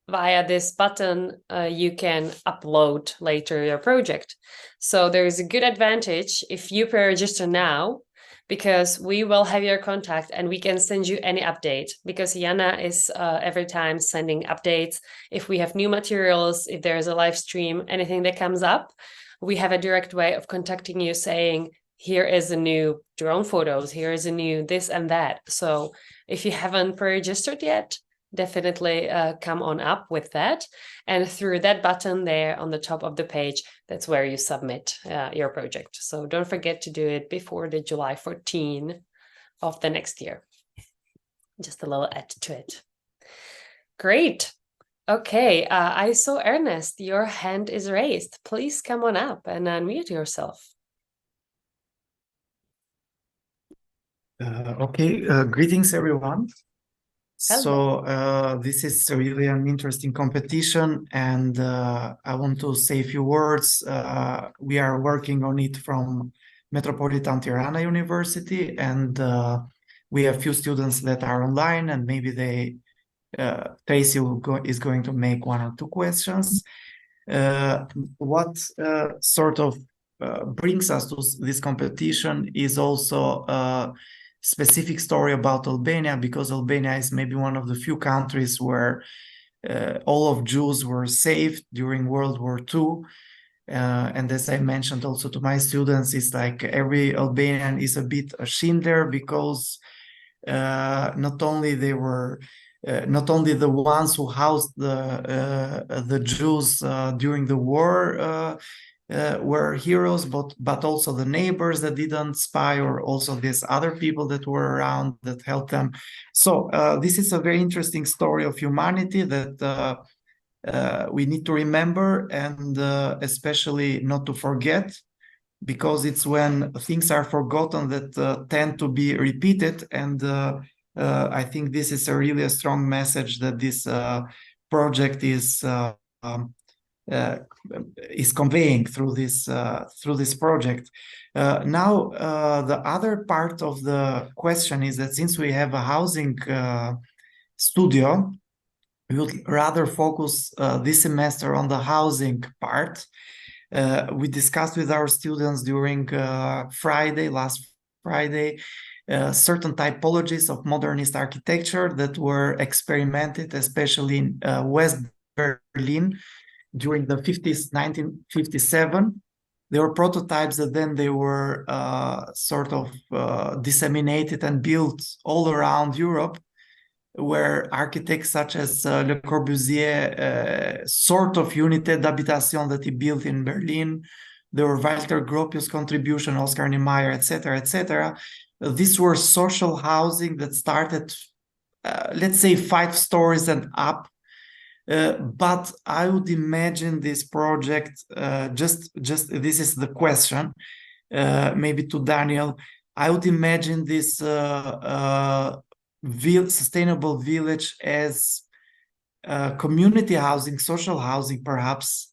via this button, you can upload later your project. So there is a good advantage if you pre-register now, because we will have your contact and we can send you any update, because Jana is every time sending updates. If we have new materials, if there is a live stream, anything that comes up, we have a direct way of contacting you saying, here is a new drone photos, here is a new this and that. So if you haven't pre-registered yet, definitely come on up with that. And through that button there on the top of the page, that's where you submit your project. So don't forget to do it before the July 14 of the next year. Just a little add to it. Great. Okay, I saw Ernest, your hand is raised. Please come on up and unmute yourself. Okay, greetings everyone. So this is really an interesting competition, and I want to say a few words. We are working on it from Metropolitan Tirana University, and we have few students that are online, and maybe Tracy is going to make one or two questions. What sort of brings us to this competition is also specific story about Albania, because Albania is maybe one of the few countries where all of Jews were saved during World War II. And as I mentioned also to my students, it's like every Albanian is a bit a Schindler, because not only the ones who housed the Jews during the war were heroes, but also the neighbors that didn't spy, or also these other people that were around that helped them. So this is a very interesting story of humanity that we need to remember, and especially not to forget, because it's when things are forgotten that tend to be repeated. And I think this is really a strong message that this project is conveying through this project. Now, the other part of the question is that since we have a housing studio, we would rather focus this semester on the housing part. We discussed with our students during last Friday, certain typologies of modernist architecture that were experimented, especially in West Berlin, during the 50s, 1957. They were prototypes that then they were sort of disseminated and built all around Europe, where architects such as Le Corbusier, sort of unité d'habitation that he built in Berlin, there were Walter Gropius' contribution, Oscar Niemeyer, etc., etc. These were social housing that started, let's say, 5 stories and up. But I would imagine this project, just this is the question, maybe to Daniel. I would imagine this sustainable village as community housing, social housing perhaps,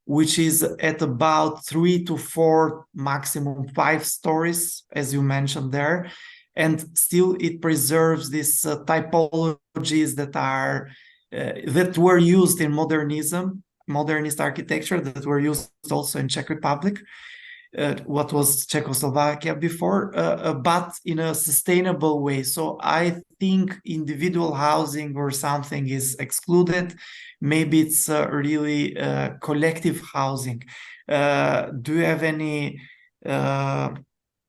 which is at about 3 to 4, maximum 5 stories, as you mentioned there, and still it preserves these typologies that were used in modernist architecture, that were used also in Czech Republic, what was Czechoslovakia before, but in a sustainable way. So I think individual housing or something is excluded. Maybe it's really collective housing. Do you have any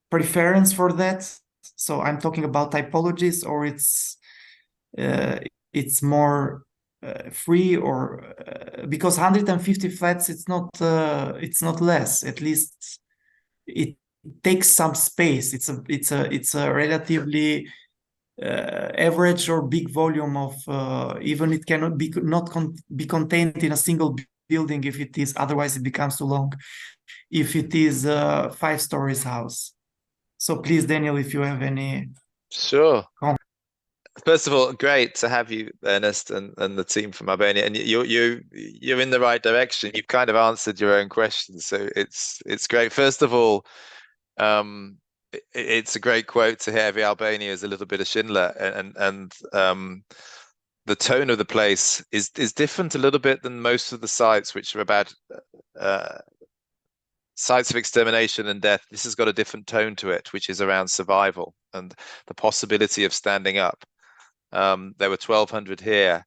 preference for that? So I'm talking about typologies, or it's more free, or because 150 flats, it's not less. At least it takes some space. It's a relatively average or big volume of even it cannot be be contained in a single building if it is, otherwise it becomes too long, if it is a 5 stories house. So please, Daniel, if you have any. Sure. First of all, great to have you, Ernest, and the team from Albania. And you're in the right direction. You've kind of answered your own questions, so it's great. First of all, it's a great quote to hear. Every Albania is a little bit of Schindler, and the tone of the place is different a little bit than most of the sites, which are about sites of extermination and death. This has got a different tone to it, which is around survival and the possibility of standing up. There were 1,200 here.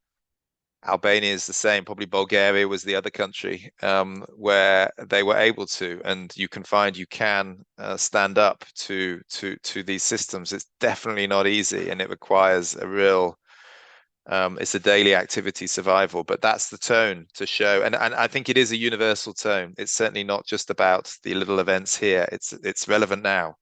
Albania is the same. Probably Bulgaria was the other country where they were able to, and you can stand up to these systems. It's definitely not easy, and it requires a real it's a daily activity survival, but that's the tone to show, and I think it is a universal tone. It's certainly not just about the little events here. It's relevant now.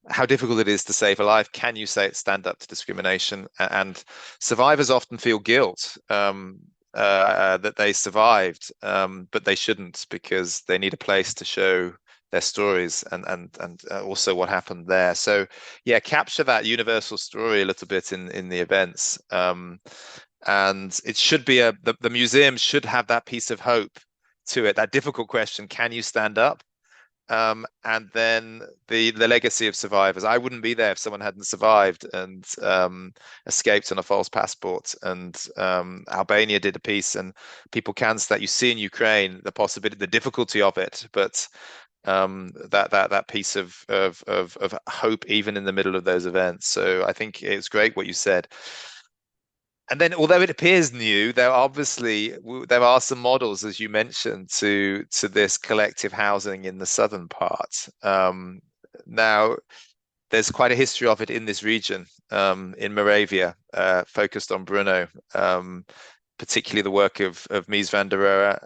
How difficult it is to save a life. Can you stand up to discrimination? And survivors often feel guilt that they survived, but they shouldn't, because they need a place to show their stories and also what happened there. So yeah, capture that universal story a little bit in the events. And it should be the museum should have that piece of hope to it, that difficult question, can you stand up? And then the legacy of survivors. I wouldn't be there if someone hadn't survived and escaped on a false passport. And Albania did a piece, and people can that you see in Ukraine the possibility, the difficulty of it, but that piece of hope even in the middle of those events. So I think it's great what you said. And then, although it appears new, there are some models, as you mentioned, to this collective housing in the southern part. Now, there's quite a history of it in this region, in Moravia, focused on Brno, particularly the work of Mies van der Rohe.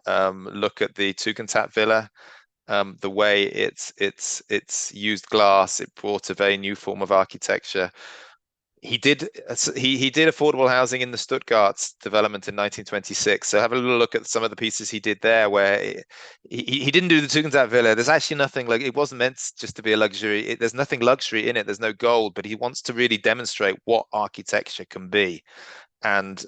Look at the Tugendhat Villa, the way it's used glass. It brought a very new form of architecture. He did affordable housing in the Stuttgart development in 1926. So have a little look at some of the pieces he did there, where he didn't do the Tugendhat Villa. There's actually nothing like, it wasn't meant just to be a luxury. There's nothing luxury in it. There's no gold, but he wants to really demonstrate what architecture can be. And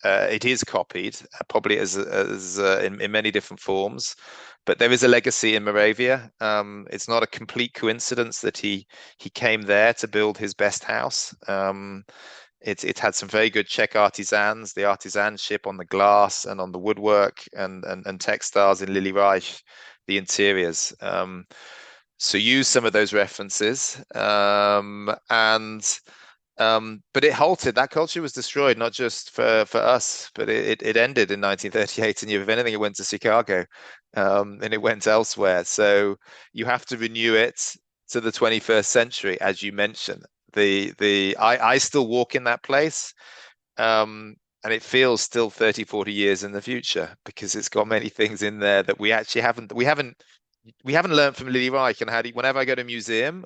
it is copied, probably as in many different forms. But there is a legacy in Moravia. It's not a complete coincidence that he came there to build his best house. It had some very good Czech artisans, the artisanship on the glass and on the woodwork and textiles in Lily Reich, the interiors. So use some of those references. But it halted. That culture was destroyed, not just for us, but it ended in 1938. And if anything, it went to Chicago, and it went elsewhere. So you have to renew it to the 21st century, as you mentioned. I still walk in that place, and it feels still 30, 40 years in the future, because it's got many things in there that we actually haven't learned from Lily Reich. And whenever I go to a museum,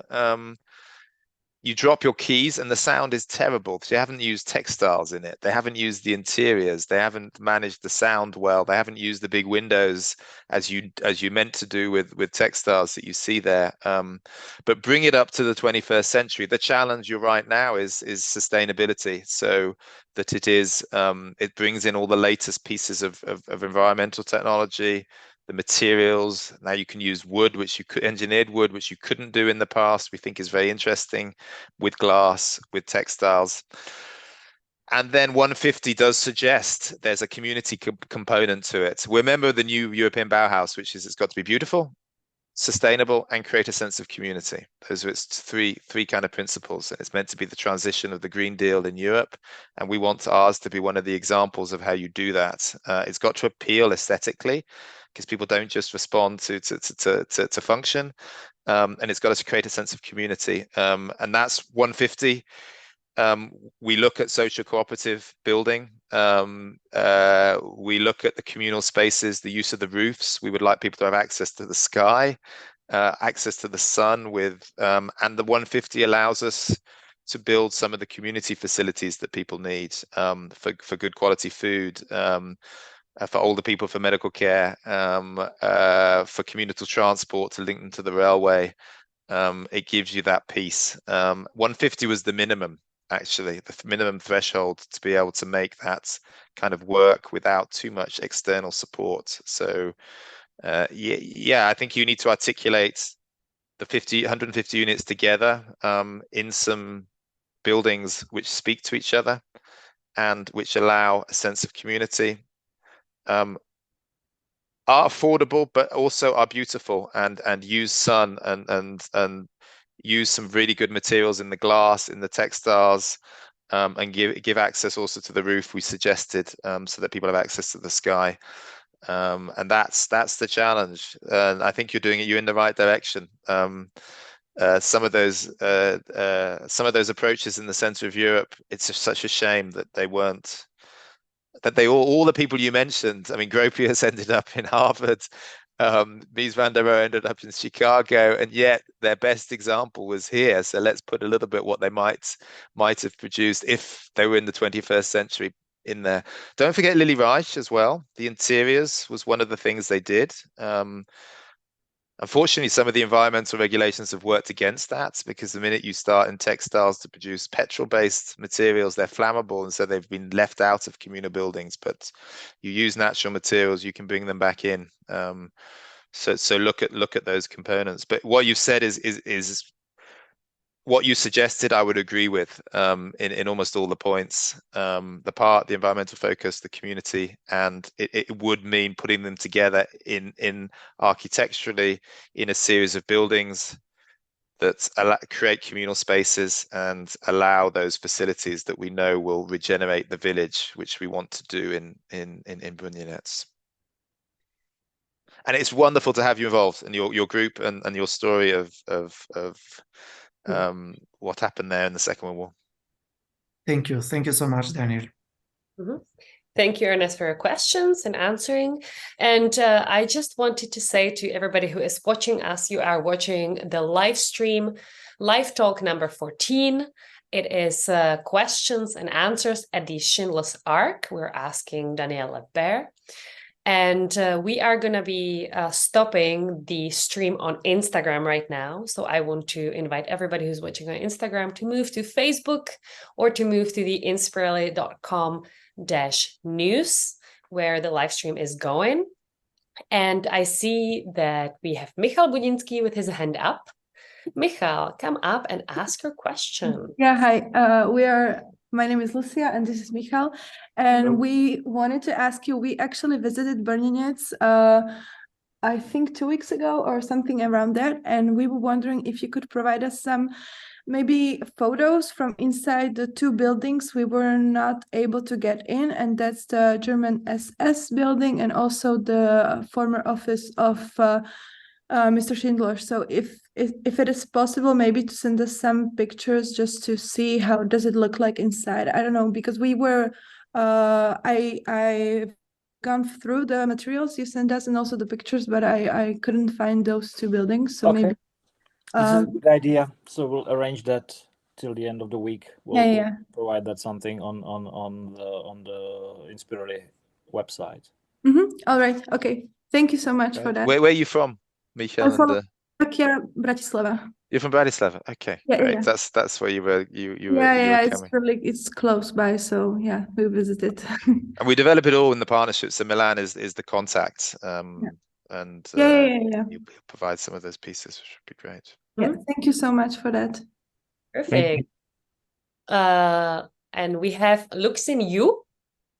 you drop your keys and the sound is terrible. They haven't used textiles in it. They haven't used the interiors. They haven't managed the sound well. They haven't used the big windows as you meant to do with textiles that you see there. But bring it up to the 21st century. The challenge, you're right now, is sustainability. So that it brings in all the latest pieces of environmental technology, the materials. Now you can use wood, engineered wood, which you couldn't do in the past. We think is very interesting, with glass, with textiles. And then 150 does suggest there's a community component to it. We're a member of the new European Bauhaus, which is, it's got to be beautiful, sustainable, and create a sense of community. Those are its three kind of principles. It's meant to be the transition of the Green Deal in Europe, and we want ours to be one of the examples of how you do that. It's got to appeal aesthetically, because people don't just respond to function, and it's got to create a sense of community, and that's 150. we look at social cooperative building. We look at the communal spaces, the use of the roofs. We would like people to have access to the sky, access to the sun with, and the 150 allows us to build some of the community facilities that people need, for good quality food, for older people, for medical care, for communal transport to link them to the railway. It gives you that piece. 150 was the minimum, actually, the minimum threshold to be able to make that kind of work without too much external support. So yeah, I think you need to articulate the 150 units together in some buildings which speak to each other and which allow a sense of community, are affordable but also are beautiful, and use sun and use some really good materials in the glass, in the textiles, and give access also to the roof we suggested, so that people have access to the sky. And that's the challenge, and I think you're in the right direction. Some of those approaches in the center of Europe, it's just such a shame that they weren't, that they all the people you mentioned. I mean, Gropius ended up in Harvard, Mies van der Rohe ended up in Chicago, and yet their best example was here. So let's put a little bit what they might have produced if they were in the 21st century in there. Don't forget Lily Reich as well. The interiors was one of the things they did. Unfortunately, some of the environmental regulations have worked against that, because the minute you start in textiles to produce petrol-based materials, they're flammable, and so they've been left out of communal buildings. But you use natural materials, you can bring them back in. So look at those components. But what you've said is what you suggested, I would agree with, in almost all the points. The environmental focus, the community, and it would mean putting them together in architecturally in a series of buildings that create communal spaces and allow those facilities that we know will regenerate the village, which we want to do in Brunyanets. And it's wonderful to have you involved in your group and your story of what happened there in the Second World War. Thank you so much, Daniel. Thank you, Ernest, for your questions and answering. And I just wanted to say to everybody who is watching us, you are watching the live stream, live talk number 14. It is questions and answers at the Schindler's ARK. We're asking Daniel Lebert. And we are going to be stopping the stream on Instagram right now. So I want to invite everybody who's watching on Instagram to move to Facebook or to move to the Inspireli.com/news, where the live stream is going. And I see that we have Michal Budinski with his hand up. Michal, come up and ask your question. Yeah, hi. My name is Lucia, and this is Michal. And we wanted to ask you, we actually visited Brunyanets, I think 2 weeks ago or something around that. And we were wondering if you could provide us some maybe photos from inside the two buildings we were not able to get in. And that's the German SS building and also the former office of Mr. Schindler. So if it is possible, maybe to send us some pictures just to see how does it look like inside. I don't know, because we were I've gone through the materials you sent us and also the pictures, but I couldn't find those two buildings. So maybe this is a good idea. So we'll arrange that till the end of the week. We'll provide that something on the Inspireli website. All right. Okay. Thank you so much for that. Where are you from, Michal? I'm from Bratislava. You're from Bratislava. Okay, great. Yeah. That's where you were. You were It's close by, so yeah, we visited. And we develop it all in the partnership. So Milan is the contact, and you provide some of those pieces, which would be great. Yeah, thank you so much for that. Perfect. And we have Luxin Yu.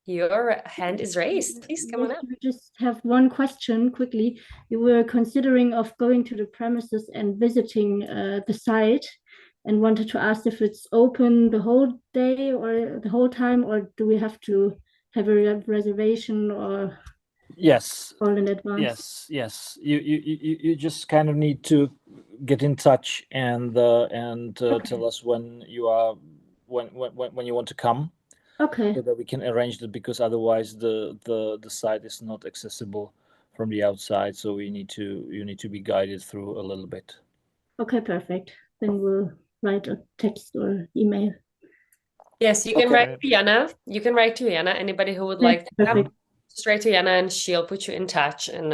Your hand is raised. Please come on up. We just have one question quickly. You were considering of going to the premises and visiting the site, and wanted to ask if it's open the whole day or the whole time, or do we have to have a reservation or all in advance? Yes. You just kind of need to get in touch and tell us when you are when you want to come, Okay. so that we can arrange it, because otherwise the site is not accessible from the outside. So you need to be guided through a little bit. Okay, perfect. Then we'll write a text or email. Yes, you can Okay. write to Jana. You can write to Jana. Anybody who would like to Perfect. come, just write to Jana and she'll put you in touch and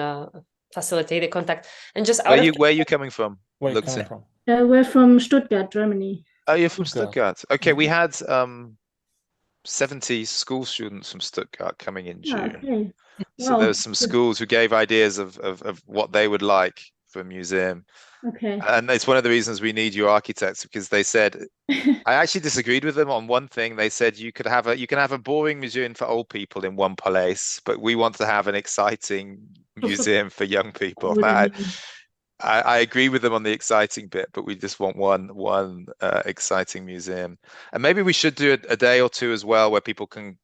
facilitate the contact. And just Where are you coming from? Where are you Luxi? coming from? We're from Stuttgart, Germany. Oh, you're from Stuttgart. Stuttgart. Okay, we had 70 school students from Stuttgart coming in Ah, June. okay. So Wow. there's some schools who gave ideas of what they would like for a museum. Okay. And it's one of the reasons we need you architects, because they said, I actually disagreed with them on one thing. They said you can have a boring museum for old people in one place, but we want to have an exciting museum for young people. What I mean. I agree with them on the exciting bit, but we just want one exciting museum. And maybe we should do a day or two as well where people can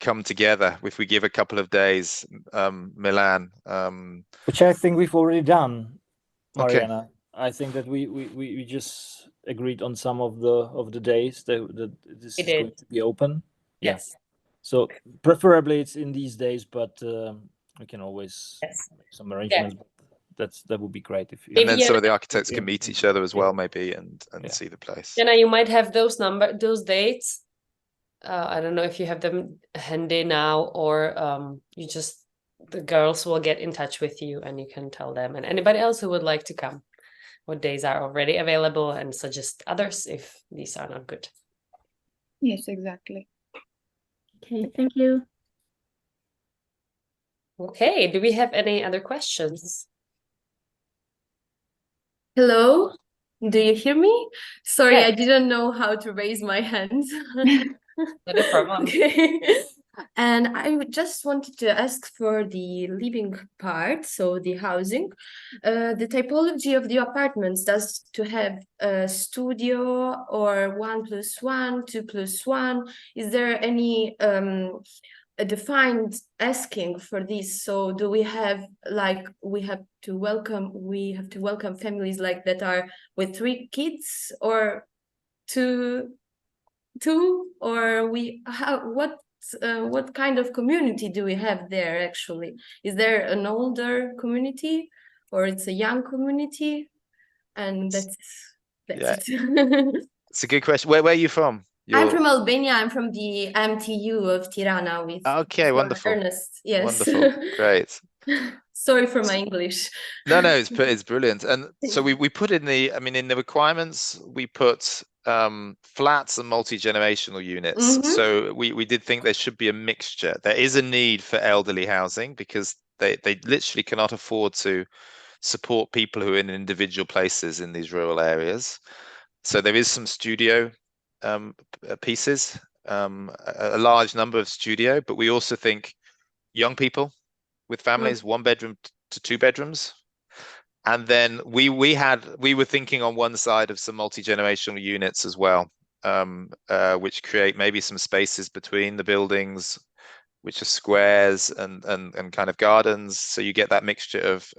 come together if we give a couple of days. Milan. Which I think we've already done, Okay. Mariana. I think that we just agreed on some of the days that this We is did. going to be open. Yes. So preferably it's in these days, but we can always Yes. make some arrangements. That would be great if And then Maybe some of the Jana- architects can meet each other as well, maybe, and Yeah. see the place. Jana, you might have those dates. I don't know if you have them handy now, or the girls will get in touch with you and you can tell them. And anybody else who would like to come, what days are already available, and suggest others if these are not good. Yes, exactly. Okay, thank you. Okay, do we have any other questions? Hello, do you hear me? Sorry, Yes. I didn't know how to raise my hand. Not a problem. Okay. And I just wanted to ask for the living part, so the housing. The typology of the apartments, does to have a studio or 1+1, 2+1? Is there any a defined asking for this? So do we have, like, we have to welcome families like that are with 3 kids, or two, or what kind of community do we have there actually? Is there an older community or it's a young community? And that's Yeah. it. It's a good question. Where are you from? I'm from Albania. I'm from the MTU of Tirana with Okay, wonderful. Ernest. Yes. Wonderful. Great. Sorry for my English. No, it's brilliant. And so we put in the requirements, we put flats and multi-generational units. Mhm. So we did think there should be a mixture. There is a need for elderly housing because they literally cannot afford to support people who are in individual places in these rural areas. So there is some studio pieces, a large number of studio, but we also think young people with families, 1 bedroom to 2 bedrooms. And then we were thinking on one side of some multi-generational units as well, which create maybe some spaces between the buildings, which are squares and kind of gardens. So you get that mixture of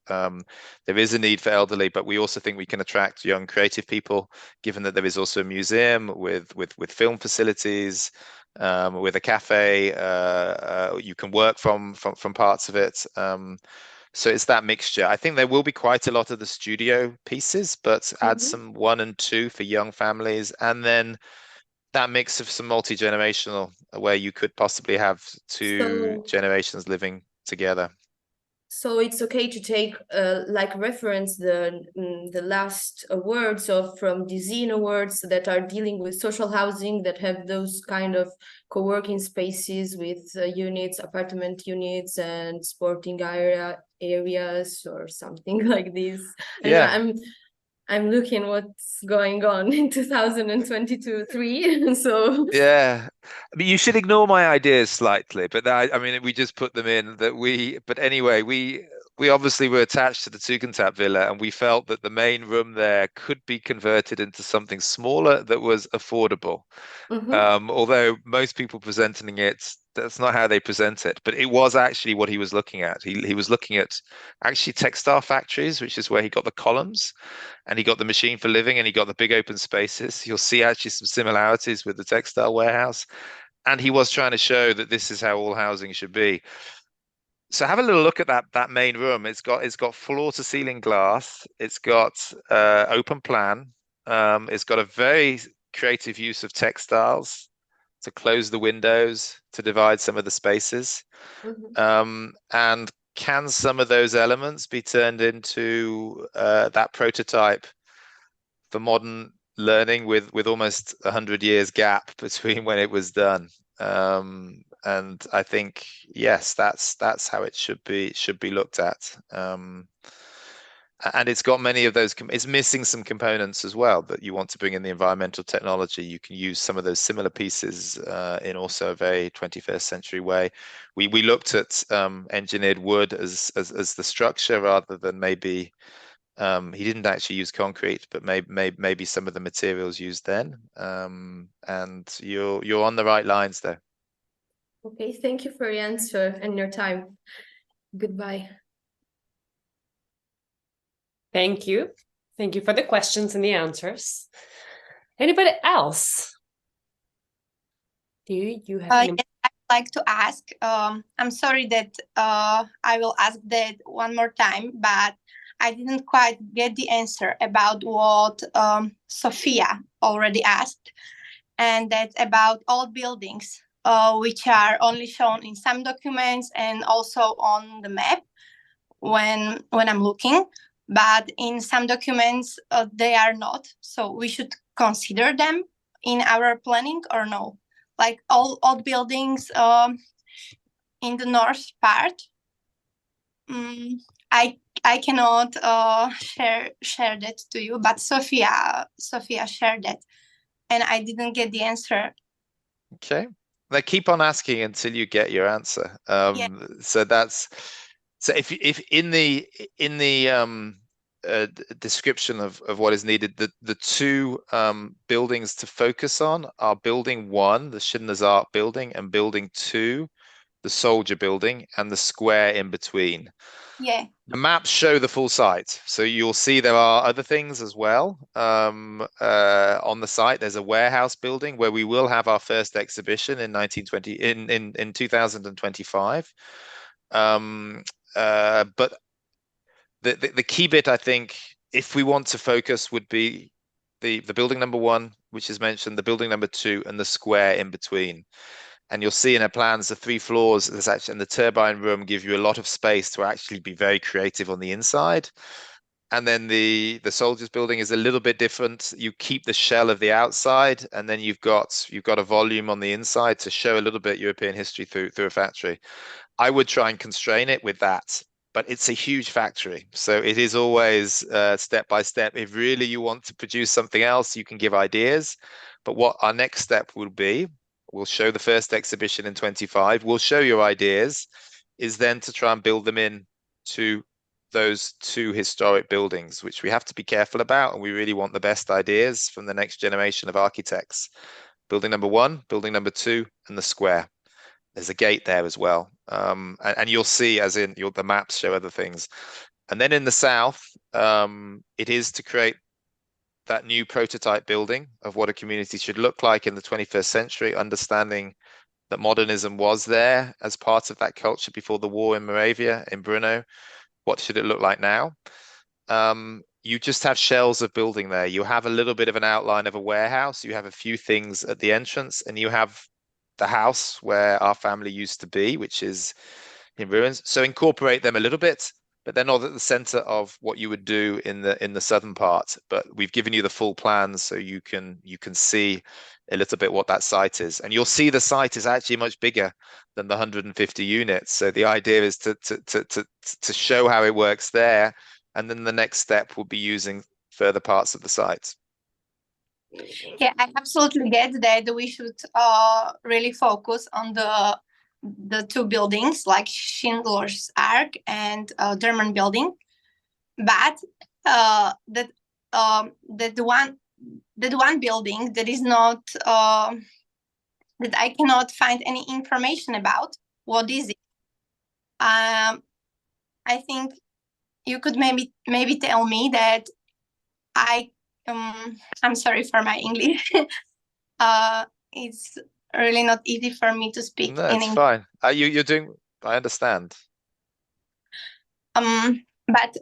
there is a need for elderly, but we also think we can attract young creative people, given that there is also a museum with film facilities, with a cafe. You can work from parts of it. So it's that mixture. I think there will be quite a lot of the studio pieces, but add some 1 and 2 for young families, and then that mix of some multi-generational where you could possibly have 2 generations living together. So it's okay to take like reference the last awards from the Zine Awards that are dealing with social housing, that have those kind of co-working spaces with units, apartment units, and sporting areas or something like this. Yeah. I'm looking what's going on in 2022-3. So yeah, I mean, you should ignore my ideas slightly, but I mean, we just put them in but anyway, we obviously were attached to the Tugendhat Villa, and we felt that the main room there could be converted into something smaller that was affordable. Although most people presenting it, that's not how they present it, but it was actually what he was looking at. He was looking at actually textile factories, which is where he got the columns, and he got the machine for living, and he got the big open spaces. You'll see actually some similarities with the textile warehouse, and he was trying to show that this is how all housing should be. So have a little look at that main room. It's got floor to ceiling glass. It's got open plan. It's got a very creative use of textiles to close the windows, to divide some of the spaces. And can some of those elements be turned into that prototype for modern learning with almost 100 years gap between when it was done? And I think, yes, that's how it should be looked at. And it's got many of those, it's missing some components as well that you want to bring in the environmental technology. You can use some of those similar pieces in also a very 21st century way. We looked at engineered wood as the structure rather than maybe, he didn't actually use concrete, but maybe some of the materials used then. And you're on the right lines there. Okay, thank you for your answer and your time. Goodbye. Thank you. Thank you for the questions and the answers. Anybody else? Do you have any? Yes, I'd like to ask, I'm sorry that I will ask that one more time, but I didn't quite get the answer about what Sophia already asked, and that's about old buildings, which are only shown in some documents and also on the map when I'm looking, but in some documents they are not. So we should consider them in our planning or no? Like all old buildings in the north part. I cannot share that to you, but Sophia shared that, and I didn't get the answer. Okay, they keep on asking until you get your answer. Yeah. So if in the description of what is needed, the two buildings to focus on are building 1, the Schindler's ARK building, and building 2, the soldier building, and the square in between. Yeah. The maps show the full site, so you'll see there are other things as well on the site. There's a warehouse building where we will have our first exhibition in 2025. But the key bit, I think, if we want to focus, would be the building number 1, which is mentioned, the building number 2, and the square in between. And you'll see in our plans the 3 floors, there's actually, and the turbine room give you a lot of space to actually be very creative on the inside. And then the soldiers building is a little bit different. You keep the shell of the outside, and then you've got a volume on the inside to show a little bit European history through a factory. I would try and constrain it with that, but it's a huge factory, so it is always step by step. If really you want to produce something else, you can give ideas. But what our next step will be, we'll show the first exhibition in 25. We'll show your ideas, is then to try and build them in to those 2 historic buildings, which we have to be careful about, and we really want the best ideas from the next generation of architects. Building number 1, building number 2, and the square. There's a gate there as well, and you'll see, as in the maps show other things. And then in the south, it is to create that new prototype building of what a community should look like in the 21st century, understanding that modernism was there as part of that culture before the war in Moravia, in Brno. What should it look like now? You just have shells of building there. You have a little bit of an outline of a warehouse. You have a few things at the entrance, and you have the house where our family used to be, which is in ruins. So incorporate them a little bit, but they're not at the center of what you would do in the southern part. But we've given you the full plans, so you can see a little bit what that site is, and you'll see the site is actually much bigger than the 150 units. So the idea is to show how it works there, and then the next step will be using further parts of the site. Yeah, I absolutely get that we should really focus on the the two buildings, like Schindler's ARK and German building, but that one building that is not that I cannot find any information about. What is it? I think you could maybe tell me that I'm sorry for my English. It's really not easy for me to speak No, in it's English. fine. You're doing. I understand. But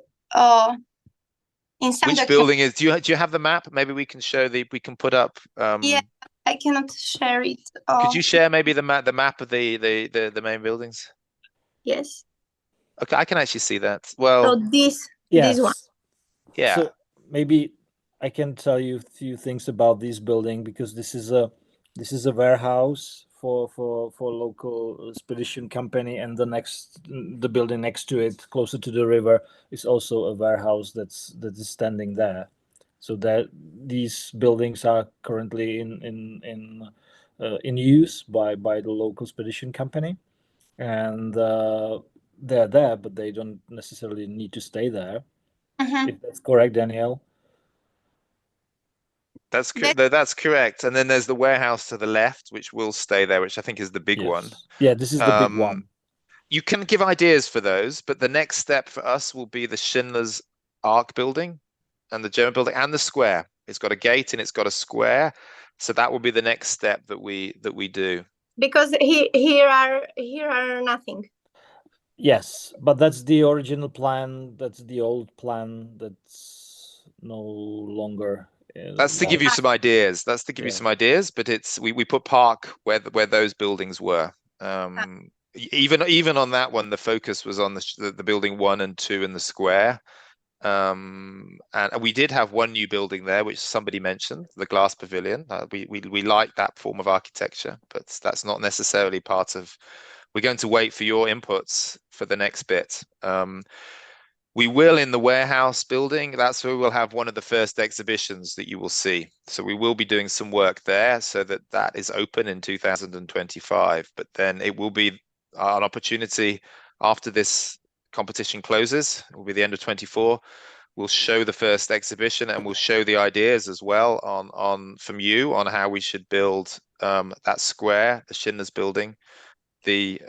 in some Which building is? Do you have the map? Maybe we can show we can put up. Yeah, I cannot share it. Could you share maybe the map of the main buildings? Yes. Okay, I can actually see that. Well, So this one. Yeah. So maybe I can tell you a few things about this building, because this is a warehouse for local spedition company, and the building next to it, closer to the river, is also a warehouse that is standing there. So that these buildings are currently in use by the local spedition company, and they're there, but they don't necessarily need to stay there. If that's correct, Danielle. That's correct. And then there's the warehouse to the left, which will stay there, which I think is the big one. Yeah, this is the big one. You can give ideas for those, but the next step for us will be the Schindler's ARK building and the German building and the square. It's got a gate and it's got a square. So that will be the next step that we do. Because here are nothing. Yes, but that's the original plan. That's the old plan. That's no longer. That's to give you some ideas. You some ideas, but it's we put park where those buildings were. Even on that one, the focus was on the building 1 and 2 in the square. And we did have one new building there, which somebody mentioned, the glass pavilion. We like that form of architecture, but that's not necessarily part of. We're going to wait for your inputs for the next bit. We will in the warehouse building. That's where we'll have one of the first exhibitions that you will see. So we will be doing some work there so that is open in 2025. But then it will be an opportunity after this competition closes. It will be the end of 24. We'll show the first exhibition and we'll show the ideas as well from you on how we should build that square, the Schindler's building, the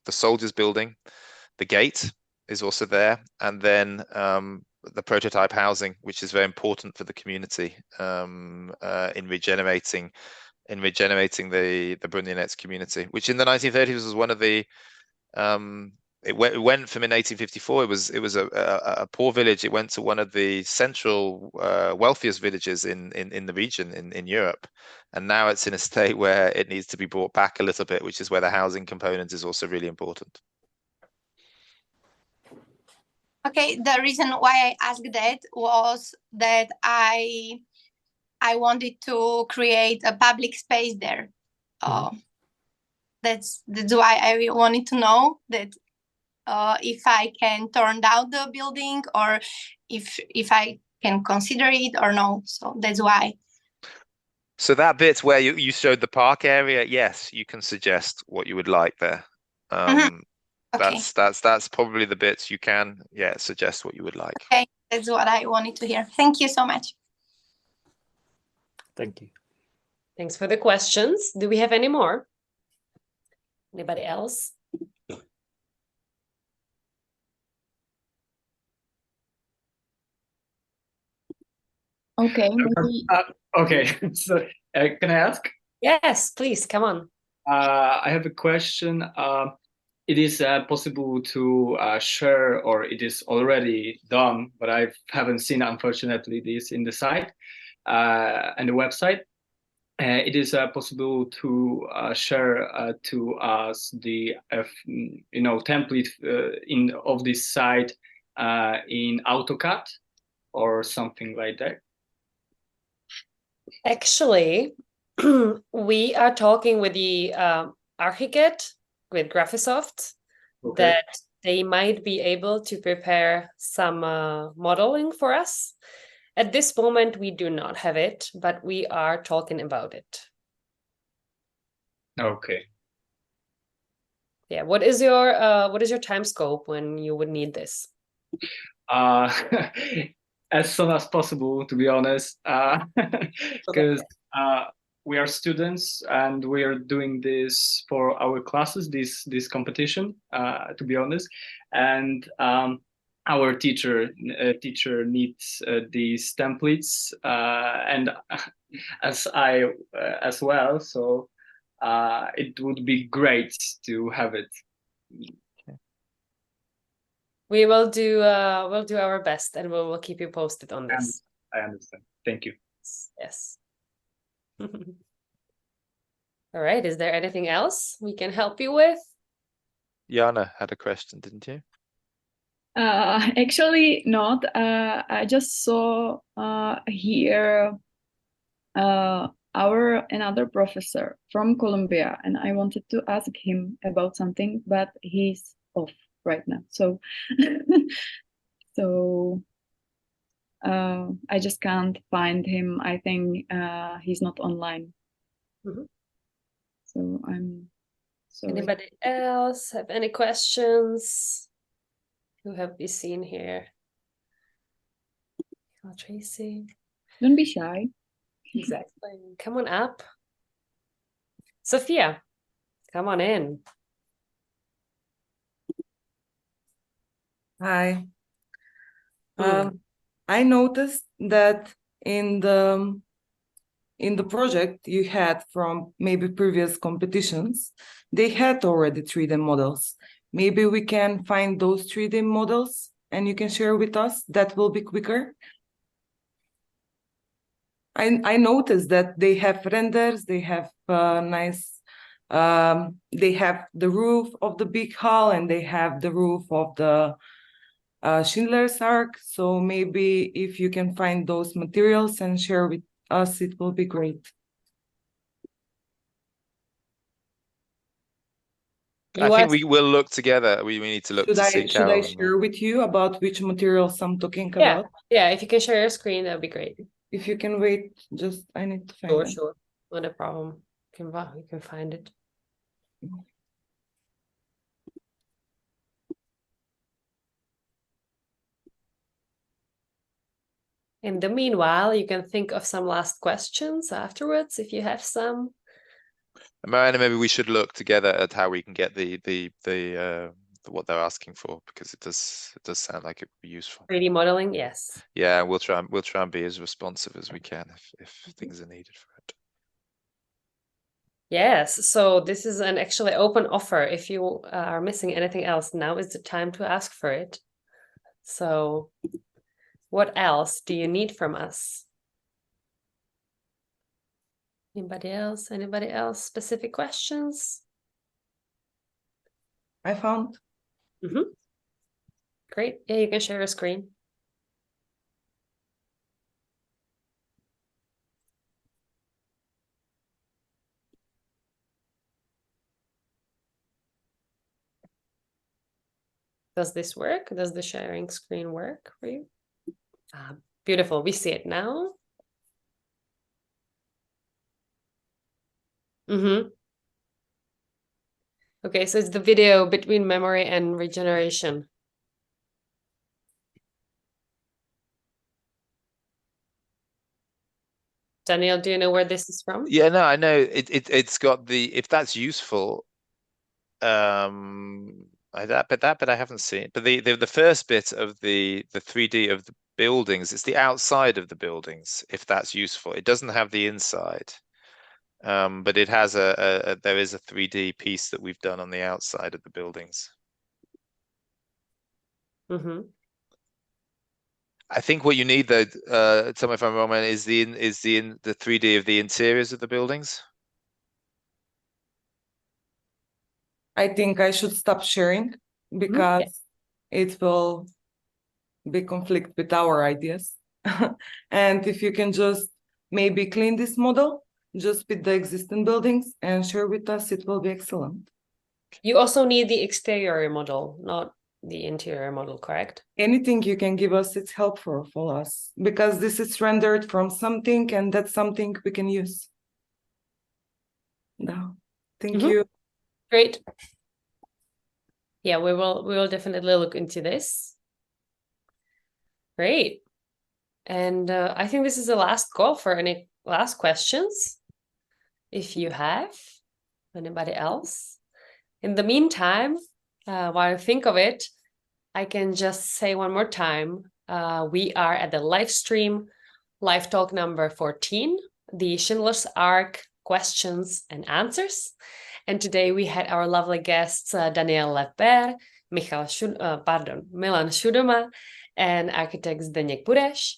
soldiers building, the gate is also there, and then the prototype housing, which is very important for the community in regenerating the Brunyanets community, which in the 1930s was one of the it went from in 1854 it was a poor village. It went to one of the central wealthiest villages in the region in Europe, and now it's in a state where it needs to be brought back a little bit, which is where the housing component is also really important. Okay, the reason why I asked that was that I wanted to create a public space there. That's why I wanted to know that if I can turn down the building or if I can consider it or no. So that's why. So that bit where you showed the park area, yes, you can suggest what you would like there. Okay. That's probably the bits you can, suggest what you would like. Okay, that's what I wanted to hear. Thank you so much. Thank you. Thanks for the questions. Do we have any more? Anybody else? Okay. Okay. So can I ask? Yes, please, come on. I have a question. It is possible to share, or it is already done, but I haven't seen, unfortunately, this in the site and the website. It is possible to share to us the template of this site in AutoCAD or something like that. Actually, we are talking with the architect with Graphisoft that they might be able to prepare some modeling for us. At this moment, we do not have it, but we are talking about it. Okay. Yeah, what is your time scope when you would need this? As soon as possible, to be honest, because we are students and we are doing this for our classes, this competition, to be honest, and our teacher needs these templates, and as well, so it would be great to have it. We will do we'll do our best, and we'll keep you posted on this. I understand. Thank you. Yes. All right. Is there anything else we can help you with? Jana had a question, didn't you? Actually not. I just saw here our another professor from Colombia, and I wanted to ask him about something, but he's off right now. So I just can't find him. I think he's not online. So I'm sorry. Anybody else have any questions? Who have we seen here? Oh, Tracy. Don't be shy. Exactly. Come on up. Sophia, come on in. Hi. I noticed that in the project you had from maybe previous competitions, they had already 3D models. Maybe we can find those 3D models and you can share with us. That will be quicker. I noticed that they have renders, they have nice, they have the roof of the big hall and they have the roof of the Schindler's ARK. So maybe if you can find those materials and share with us, it will be great. I think we will look together. We need to look to see Carol. Should I share with you about which materials I'm talking about? Yeah, if you can share your screen, that would be great. If you can wait, just I need to find it. Sure. Not a problem. You can find it. In the meanwhile, you can think of some last questions afterwards if you have some. Mariana, maybe we should look together at how we can get the what they're asking for, because it does sound like it would be useful. 3D modeling, yes. Yeah, we'll try and be as responsive as we can if things are needed for it. Yes, so this is an actually open offer. If you are missing anything else, now is the time to ask for it. So what else do you need from us? Anybody else? Anybody else? Specific questions? I found. Great. Yeah, you can share your screen. Does this work? Does the sharing screen work for you? Beautiful. We see it now. Okay, so it's the video between memory and regeneration. Daniel, do you know where this is from? Yeah, no, I know it's got the, if that's useful, but I haven't seen. But the first bit of the 3D of the buildings, it's the outside of the buildings, if that's useful. It doesn't have the inside. But it has there is a 3D piece that we've done on the outside of the buildings. I think what you need, though, tell me if I'm wrong, man, is the 3D of the interiors of the buildings. I think I should stop sharing because it will be conflict with our ideas. And if you can just maybe clean this model, just with the existing buildings and share with us, it will be excellent. You also need the exterior model, not the interior model, correct? Anything you can give us, it's helpful for us, because this is rendered from something and that's something we can use. No, thank you. Great. yeah, we will definitely look into this. Great. And I think this is the last call for any last questions, if you have. Anybody else? In the meantime, while I think of it, I can just say one more time, we are at the live stream, live talk number 14, the Schindler's ARK questions and answers. And today we had our lovely guests, Daniel Lepper, Milan Šudoma, and architect Zdeněk Bureš,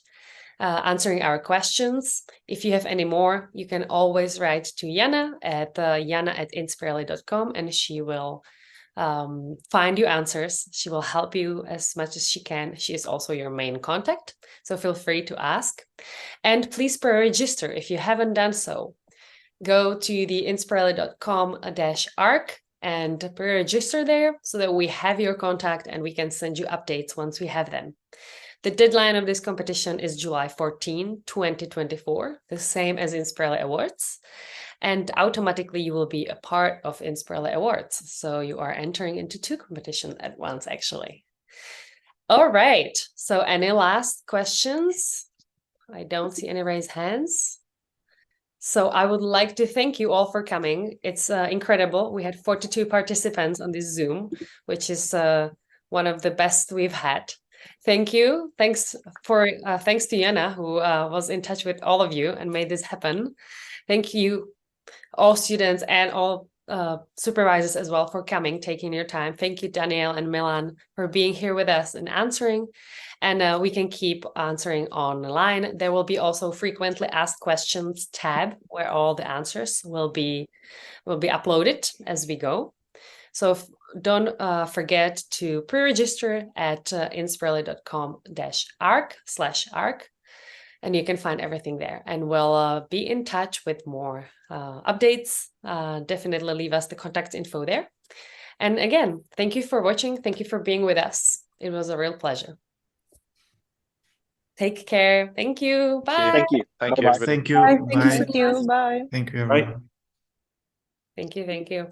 answering our questions. If you have any more, you can always write to Jana at jana@inspireli.com, and she will find you answers. She will help you as much as she can. She is also your main contact, so feel free to ask. And please pre-register if you haven't done so. Go to the inspireli.com/ARK and pre-register there so that we have your contact and we can send you updates once we have them. The deadline of this competition is July 14, 2024, the same as Inspireli Awards. And automatically you will be a part of Inspireli Awards. So you are entering into 2 competitions at once, actually. All right. So any last questions? I don't see any raised hands. So I would like to thank you all for coming. It's incredible. We had 42 participants on this Zoom, which is one of the best we've had. Thank you. Thanks to Jana, who was in touch with all of you and made this happen. Thank you, all students and all supervisors as well, for coming, taking your time. Thank you, Daniel and Milan, for being here with us and answering. And we can keep answering online. There will be also frequently asked questions tab where all the answers will be uploaded as we go. So don't forget to pre-register at inspireli.com/ARK, and you can find everything there. And we'll be in touch with more updates. Definitely leave us the contact info there. And again, thank you for watching. Thank you for being with us. It was a real pleasure. Take care. Thank you. Bye. Thank you. Thank you. Thank you. Bye. Bye. Thank you. Bye. Thank you, everyone. Thank you.